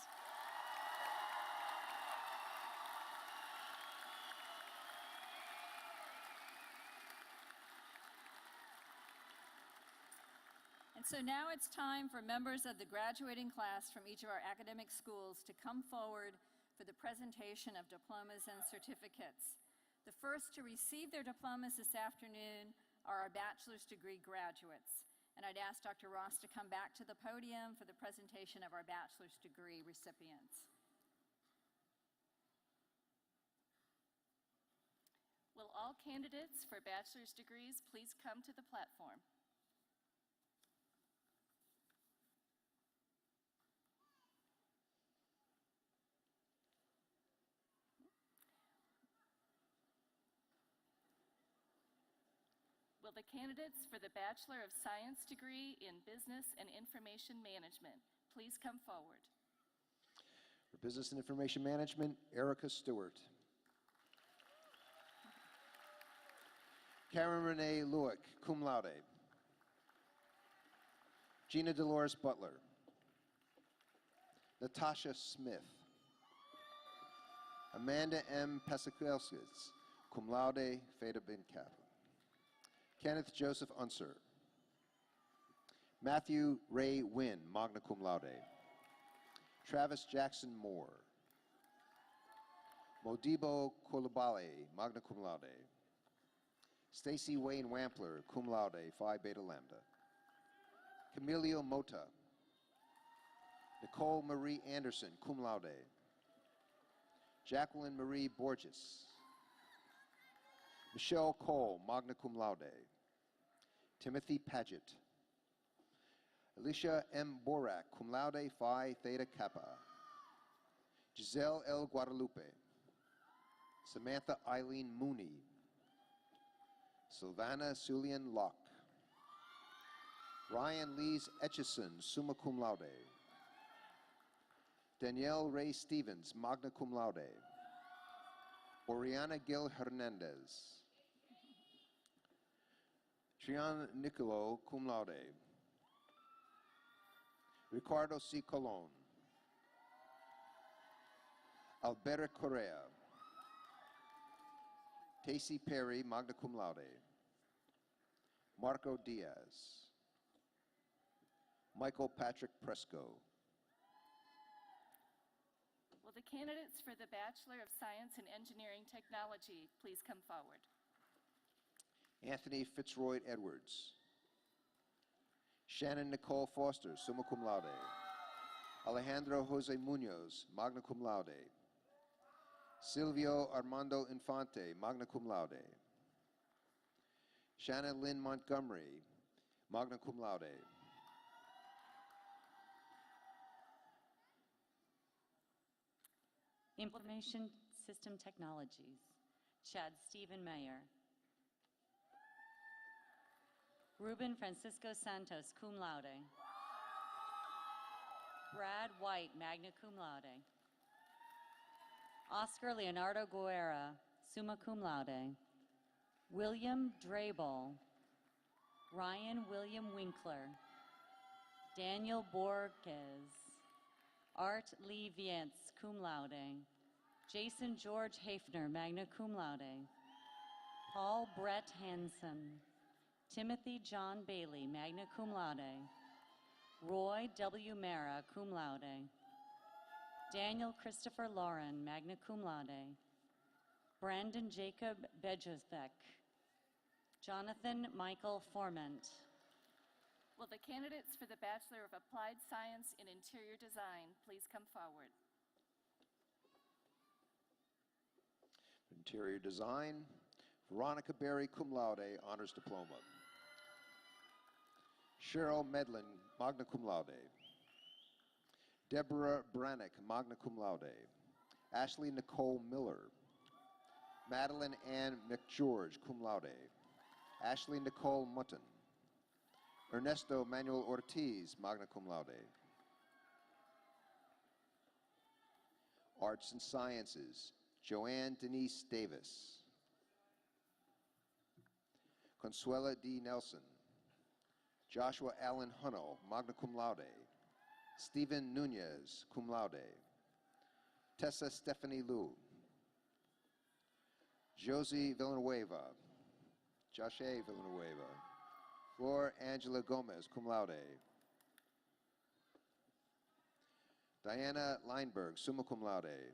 And so now it's time for members of the graduating class from each of our academic schools to come forward for the presentation of diplomas and certificates. The first to receive their diplomas this afternoon are our bachelor's degree graduates. And I'd ask Dr. Ross to come back to the podium for the presentation of our bachelor's degree recipients. Will all candidates for bachelor's degrees please come to the platform? Will the candidates for the Bachelor of Science degree in Business and Information Management please come forward? For Business and Information Management, Erica Stewart. Karen Renee Lewick, cum laude. Gina Dolores Butler. Natasha Smith. Amanda M. Pasakowskis, cum laude, Theta Ben Kappa. Kenneth Joseph Unser. Matthew Ray Wynn, magna cum laude. Travis Jackson Moore. Modibo Kolobale, magna cum laude. Stacy Wayne Wampler, cum laude, Phi Beta Lambda. Camilio Mota. Nicole Marie Anderson, cum laude. Jacqueline Marie Borges. Michelle Cole, magna cum laude. Timothy Paget. Alicia M. Borak, cum laude, Phi Theta Kappa. Giselle L. Guadalupe. Samantha Eileen Mooney. Sylvana Sulian Locke. Ryan Lees Etchison, summa cum laude. Danielle Ray Stevens, magna cum laude. Oriana Gil Hernandez. Trian Nicolo, cum laude. Ricardo C. Colon. Alberta Correa. Tacey Perry, magna cum laude. Marco Diaz. Michael Patrick Presco. Will the candidates for the Bachelor of Science in Engineering Technology please come forward? Anthony Fitzroy Edwards. Shannon Nicole Foster, summa cum laude. Alejandro Jose Munoz, magna cum laude. Silvio Armando Infante, magna cum laude. Shannon Lynn Montgomery, magna cum laude. Information System Technologies, Chad Stephen Mayer. Ruben Francisco Santos, cum laude. Brad White, magna cum laude. Oscar Leonardo Guerra, summa cum laude. William Drabel. Ryan William Winkler. Daniel Borges. Art Lee Vientz, cum laude. Jason George Hafner, magna cum laude. Paul Brett Hansen. Timothy John Bailey, magna cum laude. Roy W. Mara, cum laude. Daniel Christopher Lauren, magna cum laude. Brandon Jacob Bejosbeck. Jonathan Michael Forment. Will the candidates for the Bachelor of Applied Science in Interior Design please come forward? Interior Design, Veronica Berry, cum laude, honors diploma. Cheryl Medlin, magna cum laude. Deborah Brannick, magna cum laude. Ashley Nicole Miller. Madeline Ann McGeorge, cum laude. Ashley Nicole Mutton. Ernesto Manuel Ortiz, magna cum laude. Arts and Sciences, Joanne Denise Davis. Consuela D. Nelson. Joshua Allen Hunnell, magna cum laude. Stephen Nunez, cum laude. Tessa Stephanie Liu. Josie Villanueva. Joshe Villanueva. Flor Angela Gomez, cum laude. Diana Leinberg, summa cum laude.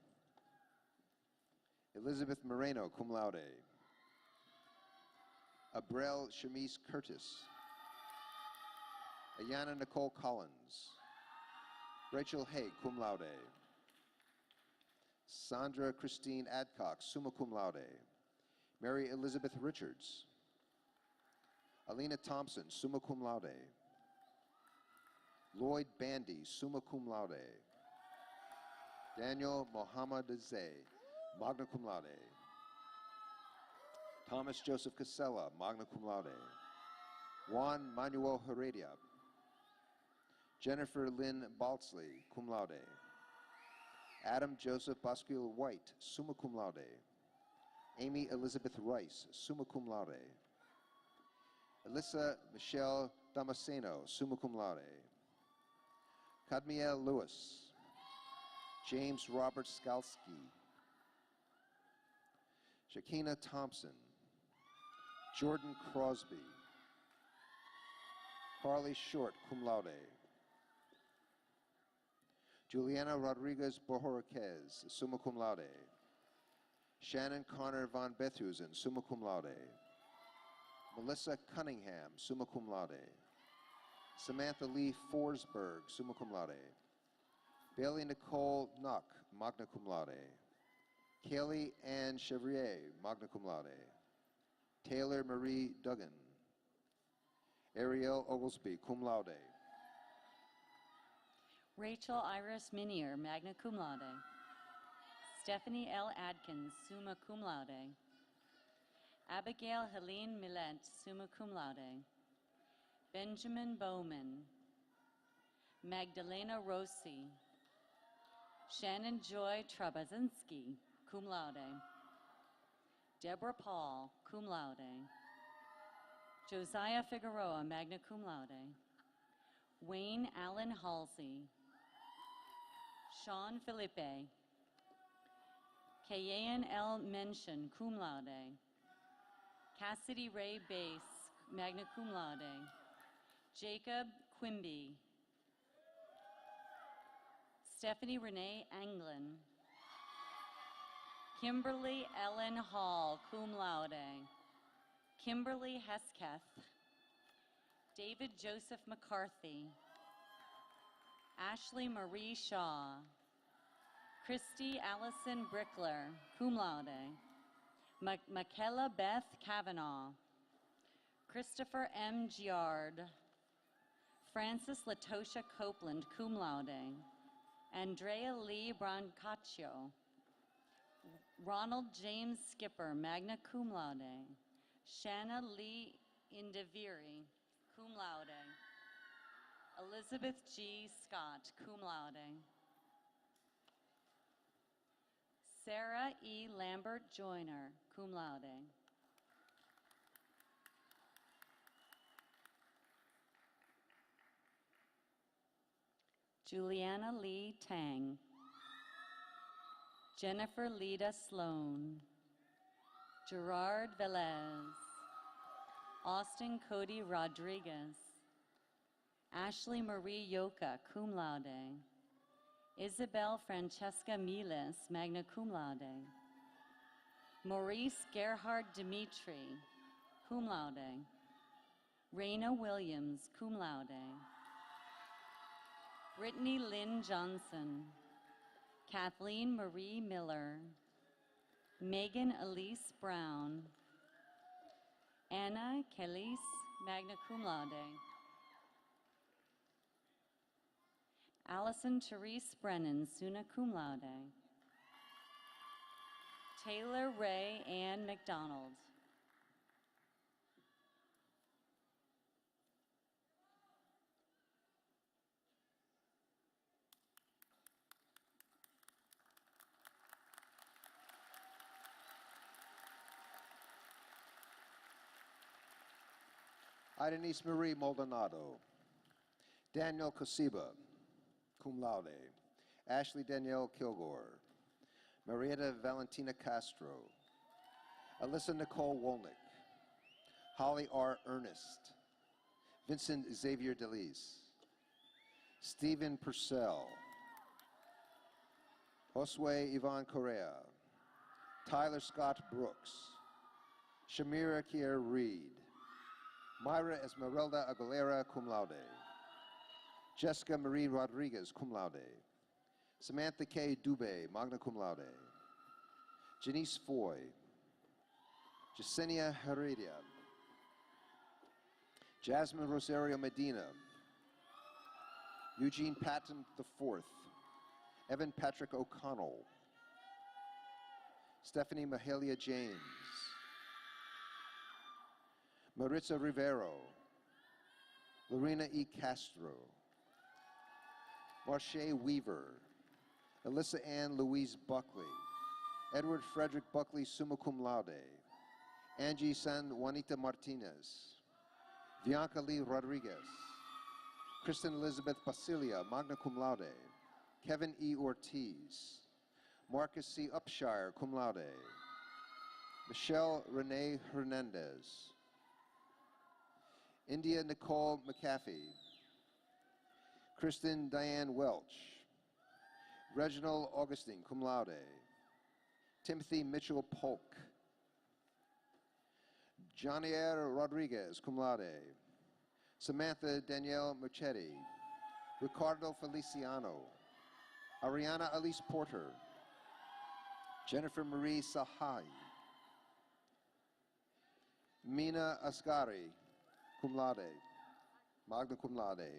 Elizabeth Moreno, cum laude. Abrel Shamise Curtis. Ayana Nicole Collins. Rachel Haig, cum laude. Sandra Christine Adcock, summa cum laude. Mary Elizabeth Richards. Alina Thompson, summa cum laude. Lloyd Bandy, summa cum laude. Daniel Mohammed Zay, magna cum laude. Thomas Joseph Casella, magna cum laude. Juan Manuel Heredia. Jennifer Lynn Baltzley, cum laude. Adam Joseph Basquiel White, summa cum laude. Amy Elizabeth Rice, summa cum laude. Alyssa Michelle Damasceno, summa cum laude. Kadmiel Lewis. James Robert Skalski. Shakina Thompson. Jordan Crosby. Carly Short, cum laude. Juliana Rodriguez Bohorquez, summa cum laude. Shannon Connor von Bethusen, summa cum laude. Melissa Cunningham, summa cum laude. Samantha Lee Forsberg, summa cum laude. Bailey Nicole Nuck, magna cum laude. Kaylee Ann Chevrier, magna cum laude. Taylor Marie Duggan. Ariel Oglesby, cum laude. Rachel Iris Minier, magna cum laude. Stephanie L. Adkins, summa cum laude. Abigail Helene Millet, summa cum laude. Benjamin Bowman. Magdalena Rossi. Shannon Joy Trabazinski, cum laude. Deborah Paul, cum laude. Josiah Figueroa, magna cum laude. Wayne Allen Halsey. Sean Felipe. Kayan L. Mention, cum laude. Cassidy Ray Bass, magna cum laude. Jacob Quimby. Stephanie Renee Anglin. Kimberly Ellen Hall, cum laude. Kimberly Hesketh. David Joseph McCarthy. Ashley Marie Shaw. Christy Allison Brickler, cum laude. Michaela Beth Kavanaugh. Christopher M. Giard. Francis Latosha Copeland, cum laude. Andrea Lee Brancaccio. Ronald James Skipper, magna cum laude. Shanna Lee Indiviri, cum laude. Elizabeth G. Scott, cum laude. Sarah E. Lambert Joyner, cum laude. Juliana Lee Tang. Jennifer Lida Sloan. Gerard Velez. Austin Cody Rodriguez. Ashley Marie Yoka, cum laude. Isabel Francesca Miles, magna cum laude. Maurice Gerhard Dimitri, cum laude. Raina Williams, cum laude. Brittany Lynn Johnson. Kathleen Marie Miller. Megan Elise Brown. Anna Kelly's, magna cum laude. Allison Therese Brennan, summa cum laude. Taylor Ray Ann McDonald. Denise Marie Maldonado. Daniel Cosiba, cum laude. Ashley Danielle Kilgore. Marietta Valentina Castro. Alyssa Nicole Wolnick. Holly R. Ernest. Vincent Xavier Delis. Stephen Purcell. Josue Ivan Correa. Tyler Scott Brooks. Shamira Kier Reed. Myra Esmeralda Aguilera, cum laude. Jessica Marie Rodriguez, cum laude. Samantha K. Dubé, magna cum laude. Janice Foy. Jasenia Heredia. Jasmine Rosario Medina. Eugene Patton IV. Evan Patrick O'Connell. Stephanie Mahalia James. Maritza Rivero. Lorena E. Castro. Marche Weaver. Alyssa Ann Louise Buckley. Edward Frederick Buckley, summa cum laude. Angie San Juanita Martinez. Bianca Lee Rodriguez. Kristen Elizabeth Basilia, magna cum laude. Kevin E. Ortiz. Marcus C. Upshire, cum laude. Michelle Renee Hernandez. India Nicole McAfee. Kristen Diane Welch. Reginald Augustine, cum laude. Timothy Mitchell Polk. Janier Rodriguez, cum laude. Samantha Danielle Muchetti. Ricardo Feliciano. Ariana Elise Porter. Jennifer Marie Sahai. Mina Asghari, cum laude, magna cum laude.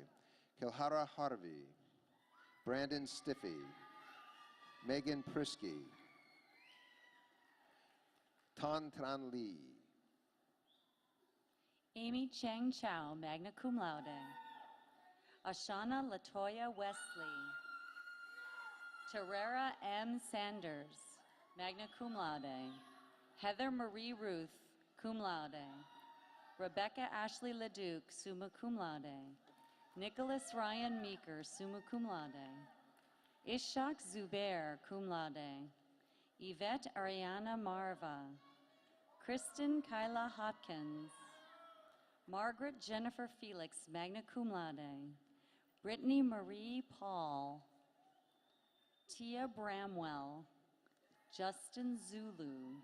Kilhara Harvey. Brandon Stiffy. Megan Prisky. Tan Tran Lee. Amy Chang Chow, magna cum laude. Ashana Latoya Wesley. Terrera M. Sanders, magna cum laude. Heather Marie Ruth, cum laude. Rebecca Ashley Leduc, summa cum laude. Nicholas Ryan Meeker, summa cum laude. Ishak Zubair, cum laude. Yvette Ariana Marva. Kristen Kyla Hopkins. Margaret Jennifer Felix, magna cum laude. Brittany Marie Paul. Tia Bramwell. Justin Zulu.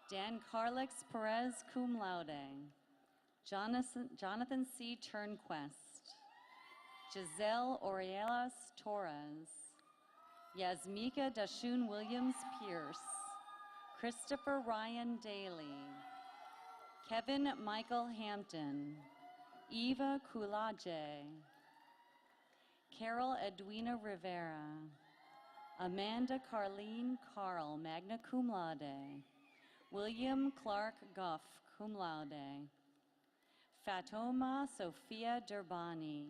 Dan Carlix Perez, cum laude. Jonathan C. Turnquest. Giselle Orielas Torres. Yasmika Dashun Williams Pierce. Christopher Ryan Daly. Kevin Michael Hampton. Eva Kulaje. Carol Edwina Rivera. Amanda Carlene Carl, magna cum laude. William Clark Goff, cum laude. Fatoma Sophia Durbani.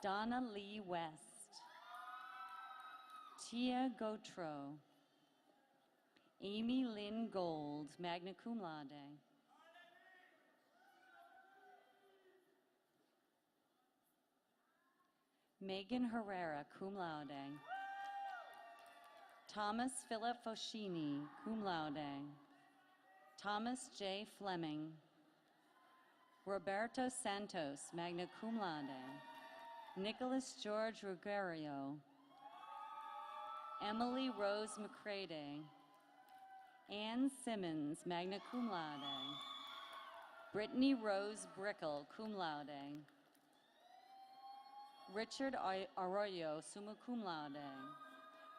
Donna Lee West. Tia Gotro. Amy Lynn Gold, magna cum laude. Megan Herrera, cum laude. Thomas Philip Foschini, cum laude. Thomas J. Fleming. Roberto Santos, magna cum laude. Nicholas George Ruggiero. Emily Rose McCready. Ann Simmons, magna cum laude. Brittany Rose Brickle, cum laude. Richard Arroyo, summa cum laude.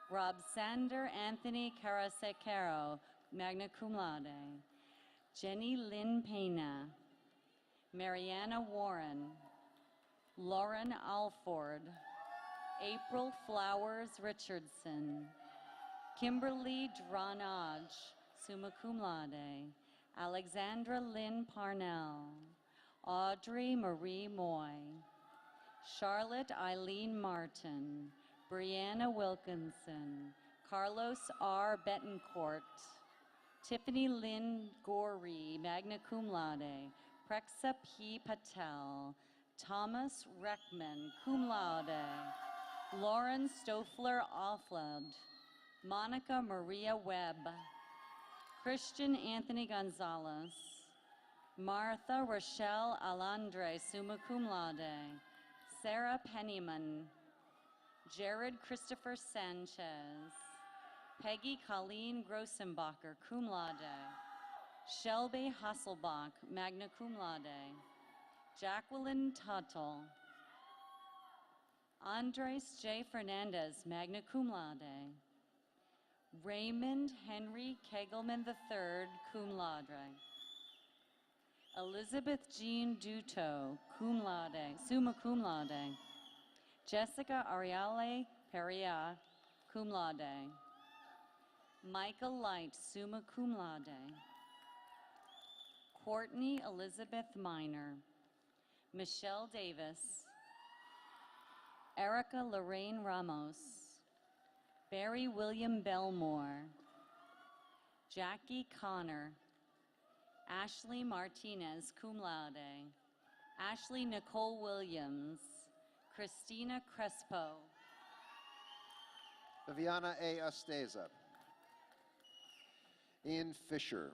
Rob Sander Anthony Carasecaro, magna cum laude. Jenny Lynn Pena. Mariana Warren. Lauren Alford. April Flowers Richardson. Kimberly Dranage, summa cum laude. Alexandra Lynn Parnell. Audrey Marie Moy. Charlotte Eileen Martin. Brianna Wilkinson. Carlos R. Betancourt. Tiffany Lynn Gorey, magna cum laude. Prexa P. Patel. Thomas Reckman, cum laude. Lauren Stoffler Offload. Monica Maria Webb. Christian Anthony Gonzalez. Martha Rochelle Alandre, summa cum laude. Sarah Pennyman. Jared Christopher Sanchez. Peggy Colleen Grossenbacher, cum laude. Shelby Hasselbach, magna cum laude. Jacqueline Tuttle. Andres J. Fernandez, magna cum laude. Raymond Henry Kegelman III, cum laude. Elizabeth Jean Duto, cum laude, summa cum laude. Jessica Ariale Peria, cum laude. Michael Light, summa cum laude. Courtney Elizabeth Miner. Michelle Davis. Erica Lorraine Ramos. Barry William Belmore. Jackie Connor. Ashley Martinez, cum laude. Ashley Nicole Williams, Christina Crespo, Viviana A. Asteza, Ian Fisher,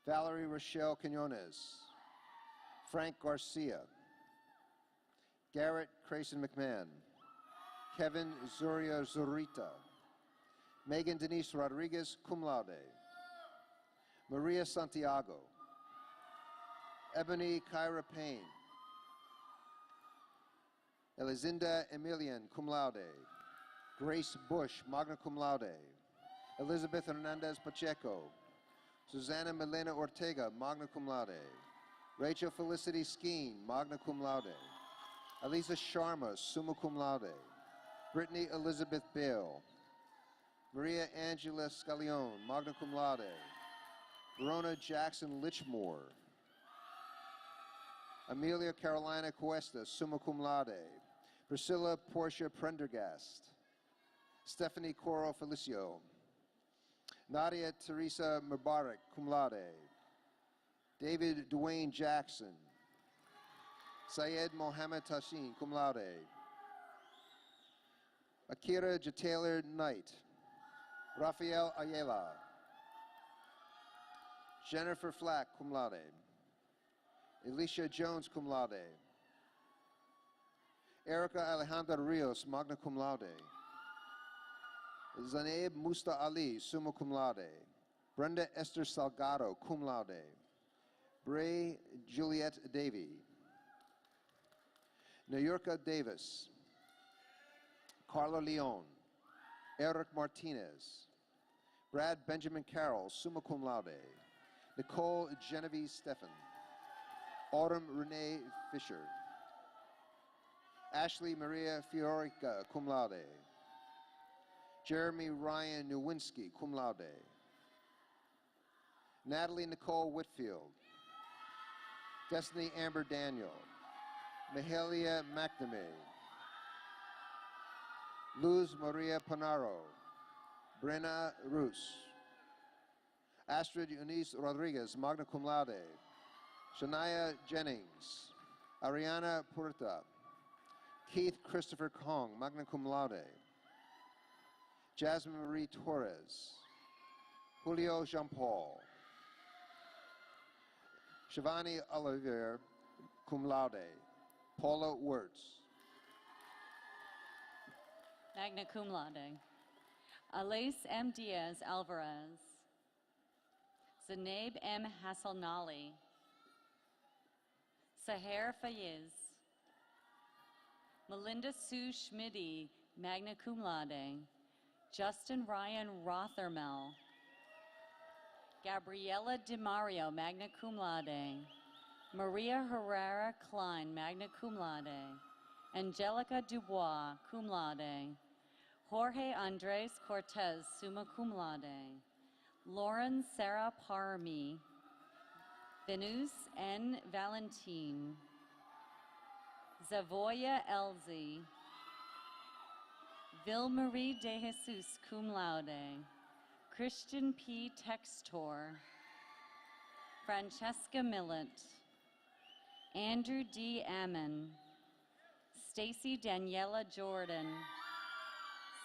Valerie Rochelle Quinones, Frank Garcia, Garrett Crayson McMahon, Kevin Zuria Zurita, Megan Denise Rodriguez, cum laude, Maria Santiago, Ebony Kyra Payne, Elizinda Emilian, cum laude, Grace Bush, magna cum laude, Elizabeth Hernandez Pacheco, Susana Milena Ortega, magna cum laude, Rachel Felicity Skeen, magna cum laude, Elisa Sharma, summa cum laude, Brittany Elizabeth Bale, Maria Angela Scallione, magna cum laude, Verona Jackson Lichmore, Amelia Carolina Cuesta, summa cum laude, Priscilla Portia Prendergast, Stephanie Coro Felicio, Nadia Teresa Mubarak, cum laude, David Dwayne Jackson, Syed Mohammed Tashin, cum laude, Akira J. Taylor Knight, Rafael Ayala, Jennifer Flack, cum laude, Alicia Jones, cum laude, Erica Alejandra Rios, magna cum laude, Zainab Musta Ali, summa cum laude, Brenda Esther Salgado, cum laude, Bray Juliet Davy, Nayurka Davis, Carla Leon, Eric Martinez, Brad Benjamin Carroll, summa cum laude, Nicole Genevieve Steffen, Autumn Renee Fisher, Ashley Maria Fiorica, cum laude, Jeremy Ryan Nowinski, cum laude, Natalie Nicole Whitfield, Destiny Amber Daniel, Mahalia McNamee, Luz Maria Panaro, Brenna Rus, Astrid Eunice Rodriguez, magna cum laude, Shania Jennings, Ariana Puerta, Keith Christopher Kong, magna cum laude, Jasmine Marie Torres, Julio Jean-Paul, Shivani Olivier, cum laude, Paula Wirtz, magna cum laude, Alais M. Diaz Alvarez, Zainab M. Hasselnali, Saher Fayez, Melinda Sue Schmidty, magna cum laude, Justin Ryan Rothermel, Gabriela DiMario, magna cum laude, Maria Herrera Klein, magna cum laude, Angelica Dubois, cum laude, Jorge Andres Cortez, summa cum laude, Lauren Sarah Parmi, Venus N. Valentin, Zavoya Elzi, Vilmarie de Jesus, cum laude, Christian P. Textor, Francesca Millet, Andrew D. Ammon, Stacy Daniela Jordan,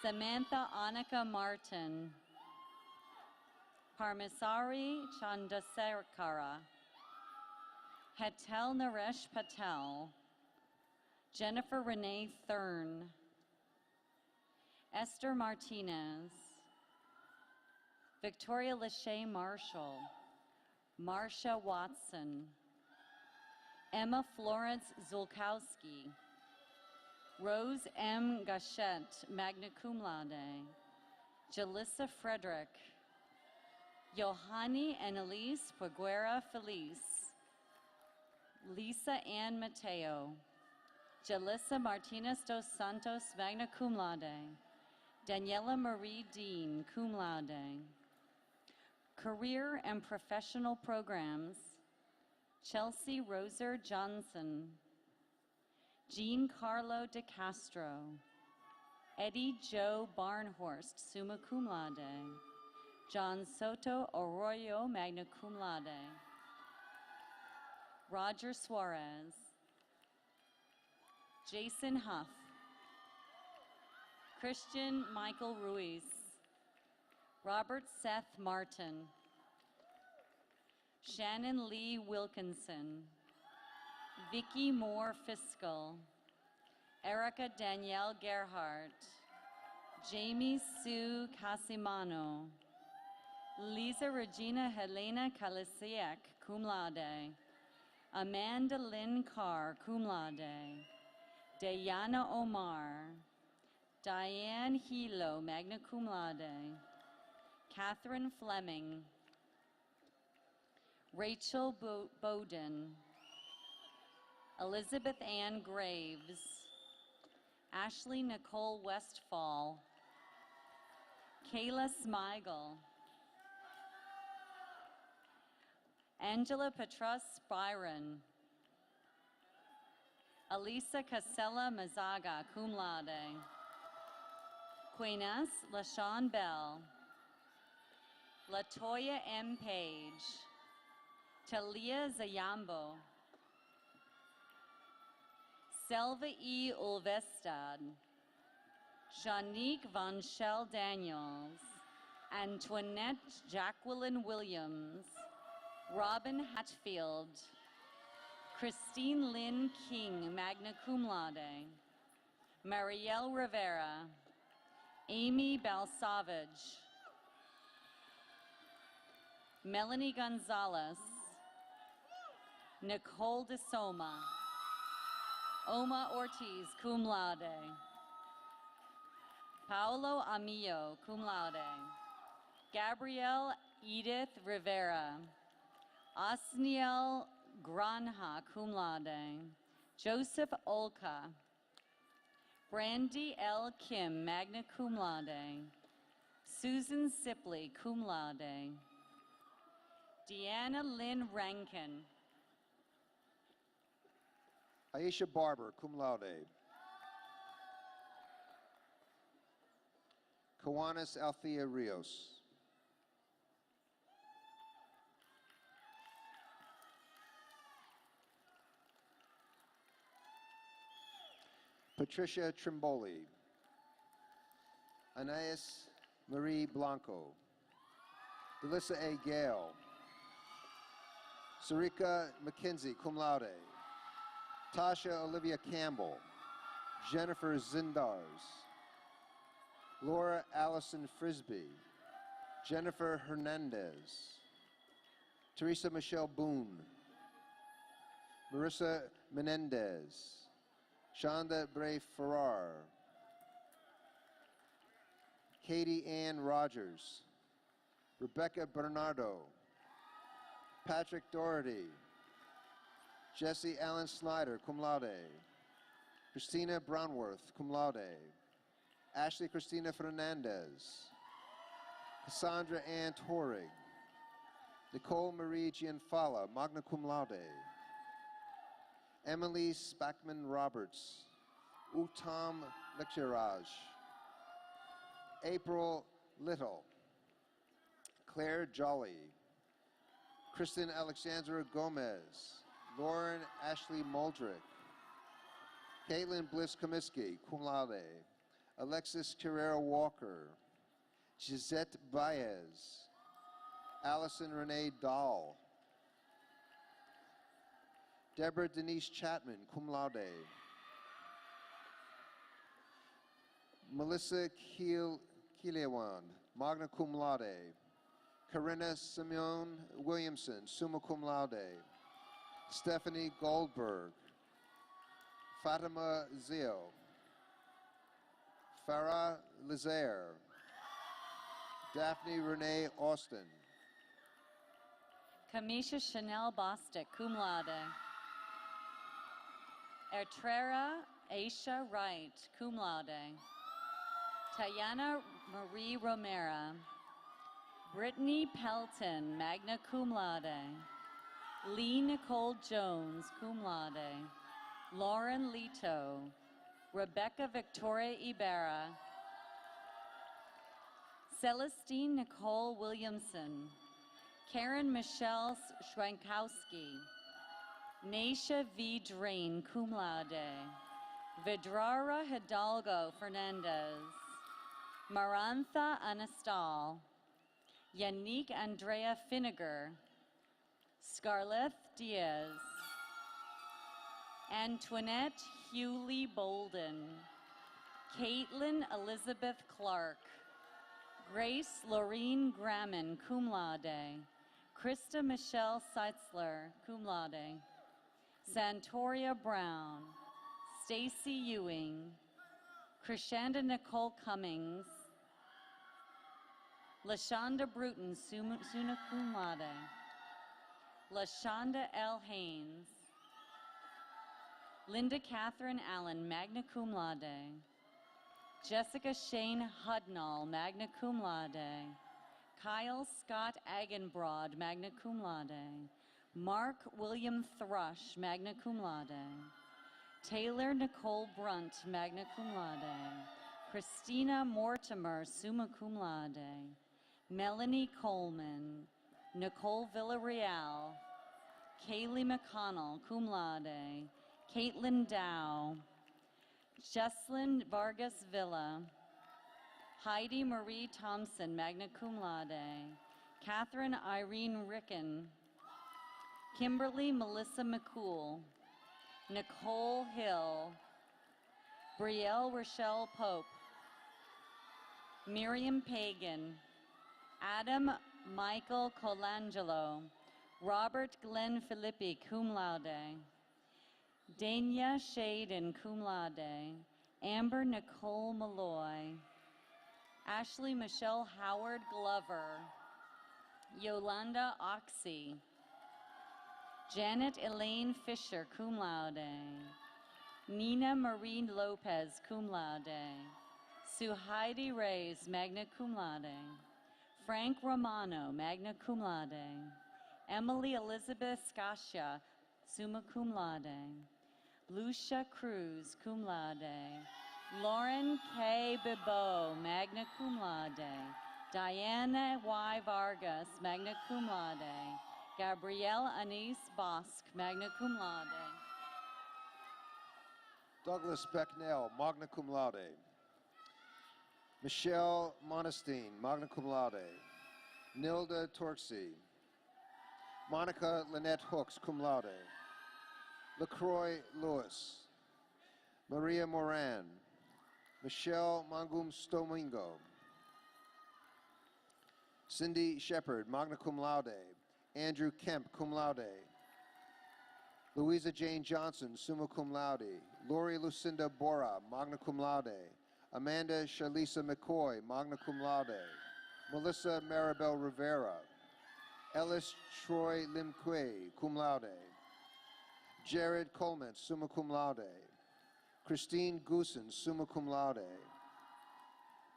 Samantha Annika Martin, Parmasari Chandasekara, Hetal Naresh Patel, Jennifer Renee Thurn, Esther Martinez, Victoria Lachey Marshall, Marcia Watson, Emma Florence Zulkowski, Rose M. Gachette, magna cum laude, Jalissa Frederick, Johanny and Elise Peguera Feliz, Lisa Ann Mateo, Jalissa Martinez dos Santos, magna cum laude, Daniela Marie Dean, cum laude. Career and Professional Programs, Chelsea Roser Johnson, Jean Carlo De Castro, Eddie Joe Barnhorst, summa cum laude, John Soto Arroyo, magna cum laude. Roger Suarez, Jason Huff, Christian Michael Ruiz, Robert Seth Martin, Shannon Lee Wilkinson, Vicky Moore Fiscal, Erica Danielle Gerhardt, Jamie Sue Casimano, Lisa Regina Helena Kalisiak, cum laude, Amanda Lynn Carr, cum laude, Dayana Omar, Diane Hilo, magna cum laude, Catherine Fleming, Rachel Bowden, Elizabeth Ann Graves, Ashley Nicole Westfall, Kayla Smigel, Angela Petras Byron, Elisa Casella Mazaga, cum laude, Quenas LaShawn Bell, Latoya M. Page, Talia Zayambo, Selva E. Ulvestad, Shanique Von Schell Daniels, Antoinette Jacqueline Williams, Robin Hatfield, Christine Lynn King, magna cum laude, Marielle Rivera, Amy Balsavage, Melanie Gonzalez, Nicole De Soma, Oma Ortiz, cum laude, Paolo Amillo, cum laude, Gabrielle Edith Rivera, Osniel Granha, cum laude, Joseph Olka, Brandy L. Kim, magna cum laude, Susan Sipley, cum laude, Deanna Lynn Rankin, Aisha Barber, cum laude. Kiwanis Althea Rios. Patricia Trimboli. Anais Marie Blanco. Delissa A. Gale. Sarika McKenzie, cum laude. Tasha Olivia Campbell. Jennifer Zindars. Laura Allison Frisbee. Jennifer Hernandez. Teresa Michelle Boone. Marissa Menendez. Shonda Bray Farrar. Katie Ann Rogers. Rebecca Bernardo. Patrick Doherty. Jesse Allen Snyder, cum laude. Christina Brownworth, cum laude. Ashley Christina Fernandez. Cassandra Ann Torrig. Nicole Marie Gianfala, magna cum laude. Emily Spackman Roberts. Uttam Lecturaj. April Little. Claire Jolly. Kristen Alexandra Gomez. Lauren Ashley Muldrick. Caitlin Bliss Comiskey, cum laude. Alexis Carrera Walker. Gisette Baez. Allison Renee Dahl. Deborah Denise Chapman, cum laude. Melissa Kilewan, magna cum laude. Corinna Simeon Williamson, summa cum laude. Stephanie Goldberg. Fatima Zio. Farah Lizaire. Daphne Renee Austin. Kamisha Chanel Bostic, cum laude. Ertrera Aisha Wright, cum laude. Tayana Marie Romera. Brittany Pelton, magna cum laude. Lee Nicole Jones, cum laude. Lauren Leto. Rebecca Victoria Ibarra. Celestine Nicole Williamson. Karen Michelle Schwankowski. Naisha V. Drain, cum laude. Vidrara Hidalgo Fernandez. Marantha Anastal. Yannick Andrea Finnegar. Scarlett Diaz. Antoinette Hewley Bolden. Caitlin Elizabeth Clark. Grace Laureen Gramman, cum laude. Krista Michelle Seitzler, cum laude. Santoria Brown. Stacy Ewing. Krishanda Nicole Cummings. Lashonda Bruton, summa cum laude. Lashonda L. Haynes. Linda Catherine Allen, magna cum laude. Jessica Shane Hudnall, magna cum laude. Kyle Scott Agenbrod, magna cum laude. Mark William Thrush, magna cum laude. Taylor Nicole Brunt, magna cum laude. Christina Mortimer, summa cum laude. Melanie Coleman. Nicole Villarreal. Kaylee McConnell, cum laude. Caitlin Dow. Jesslyn Vargas Villa. Heidi Marie Thompson, magna cum laude. Catherine Irene Ricken. Kimberly Melissa McCool. Nicole Hill. Brielle Rochelle Pope. Miriam Pagan. Adam Michael Colangelo. Robert Glenn Filippi, cum laude. Dania Shaden, cum laude. Amber Nicole Malloy. Ashley Michelle Howard Glover. Yolanda Oxy. Janet Elaine Fisher, cum laude. Nina Marie Lopez, cum laude. Suhaidi Reyes, magna cum laude. Frank Romano, magna cum laude. Emily Elizabeth Scasia, summa cum laude. Lucia Cruz, cum laude. Lauren K. Bibeau, magna cum laude. Diana Y. Vargas, magna cum laude. Gabrielle Anise Bosque, magna cum laude. Douglas Becknell, magna cum laude. Michelle Monestein, magna cum laude. Nilda Torksey. Monica Lynette Hooks, cum laude. LaCroix Lewis. Maria Moran. Michelle Mangum Stomingo. Cindy Shepard, magna cum laude. Andrew Kemp, cum laude. Louisa Jane Johnson, summa cum laude. Lori Lucinda Bora, magna cum laude. Amanda Shalisa McCoy, magna cum laude. Melissa Maribel Rivera. Ellis Troy Limque, cum laude. Jared Coleman, summa cum laude. Christine Goosen, summa cum laude.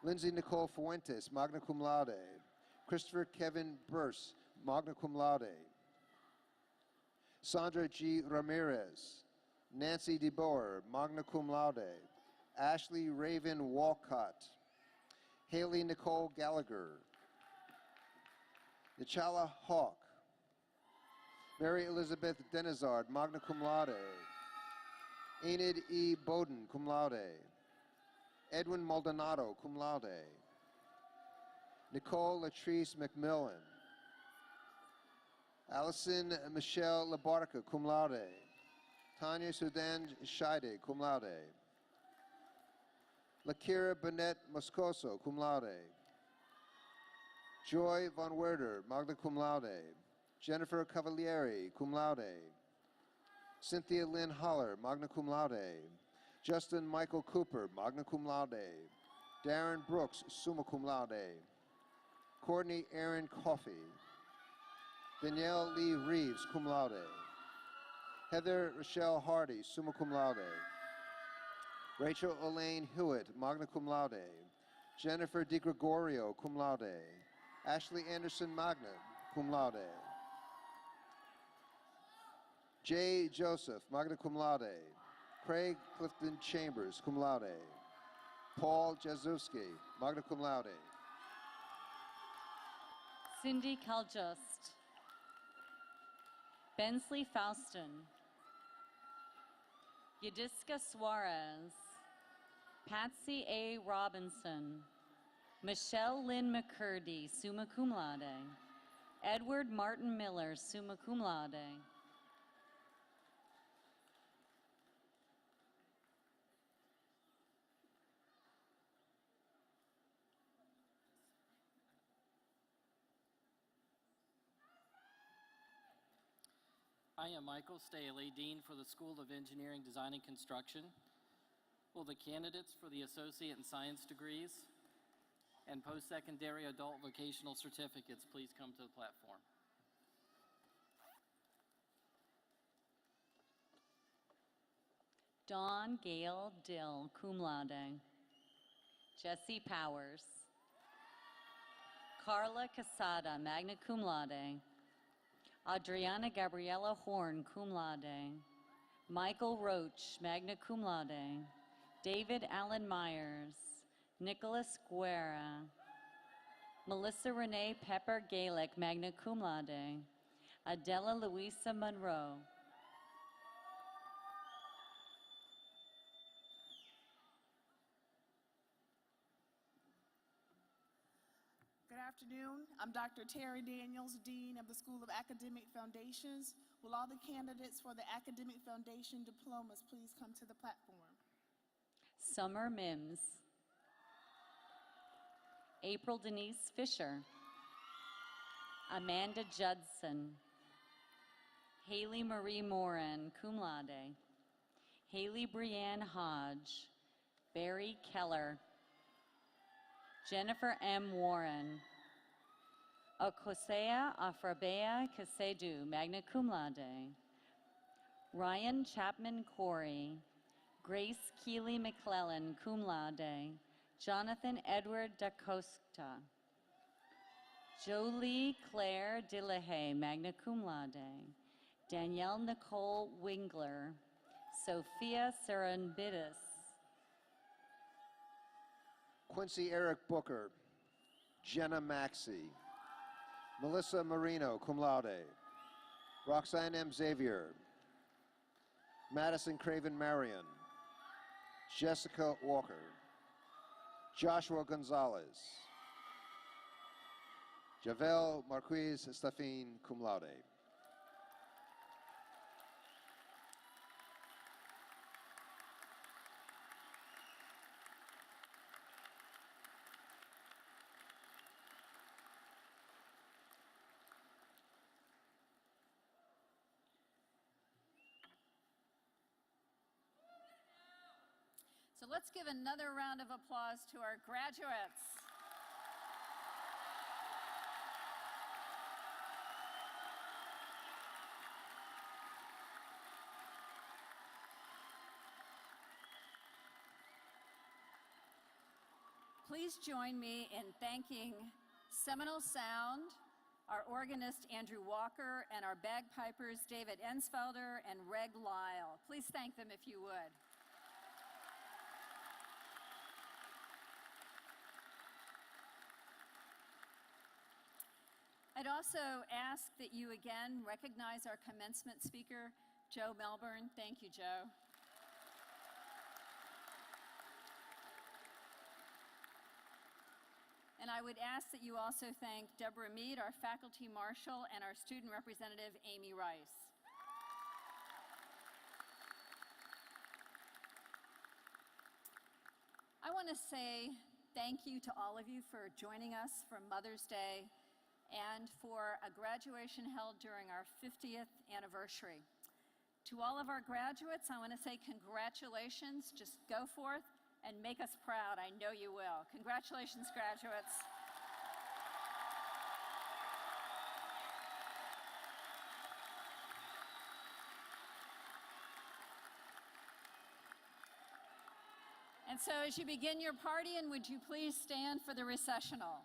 Lindsay Nicole Fuentes, magna cum laude. Christopher Kevin Burse, magna cum laude. Sandra G. Ramirez. Nancy DeBoer, magna cum laude. Ashley Raven Walcott. Haley Nicole Gallagher. Nichala Hawk. Mary Elizabeth Denizard, magna cum laude. Enid E. Bowden, cum laude. Edwin Maldonado, cum laude. Nicole Latrice McMillan. Allison Michelle Labarca, cum laude. Tanya Sudan Scheide, cum laude. Lakira Bennett Moscoso, cum laude. Joy Von Werder, magna cum laude. Jennifer Cavalieri, cum laude. Cynthia Lynn Holler, magna cum laude. Justin Michael Cooper, magna cum laude. Darren Brooks, summa cum laude. Courtney Aaron Coffey. Danielle Lee Reeves, cum laude. Heather Rochelle Hardy, summa cum laude. Rachel Elaine Hewitt, magna cum laude. Jennifer DiGregorio, cum laude. Ashley Anderson Magna, cum laude. J. Joseph, magna cum laude. Craig Clifton Chambers, cum laude. Paul Jazowski, magna cum laude. Cindy Kaljust. Bensley Faustin. Yudiska Suarez, Patsy A. Robinson, Michelle Lynn McCurdy, summa cum laude. Edward Martin Miller, summa cum laude. I am Michael Staley, Dean for the School of Engineering, Design, and Construction. Will the candidates for the Associate in Science degrees and post-secondary adult vocational certificates please come to the platform? Dawn Gail Dill, cum laude. Jesse Powers. Carla Casada, magna cum laude. Adriana Gabriela Horn, cum laude. Michael Roach, magna cum laude. David Allen Myers. Nicholas Guerra. Melissa Renee Pepper Gaelic, magna cum laude. Adela Luisa Monroe. Good afternoon. I'm Dr. Terry Daniels, Dean of the School of Academic Foundations. Will all the candidates for the Academic Foundation diplomas please come to the platform? Summer Mims. April Denise Fisher. Amanda Judson. Haley Marie Moran, cum laude. Haley Brianne Hodge. Barry Keller. Jennifer M. Warren. Okosea Afrabea Kasedu, magna cum laude. Ryan Chapman Corey. Grace Keeley McClellan, cum laude. Jonathan Edward DaCosta. Jolie Claire Dillahay, magna cum laude. Danielle Nicole Wingler. Sophia Serendipidis. Quincy Eric Booker, Jenna Maxey, Melissa Marino, cum laude. Roxanne M. Xavier, Madison Craven Marion, Jessica Walker, Joshua Gonzalez, Javel Marquise Stefine, cum laude. So let's give another round of applause to our graduates. Please join me in thanking Seminole Sound, our organist Andrew Walker, and our bagpipers David Ensfelder and Reg Lyle. Please thank them if you would. I'd also ask that you again recognize our commencement speaker, Joe Melbourne. Thank you, Joe. And I would ask that you also thank Deborah Mead, our faculty marshal, and our student representative, Amy Rice. I want to say thank you to all of you for joining us for Mother's Day and for a graduation held during our 50th anniversary. To all of our graduates, I want to say congratulations. Just go forth and make us proud. I know you will. Congratulations, graduates. And so as you begin your partying, would you please stand for the recessional?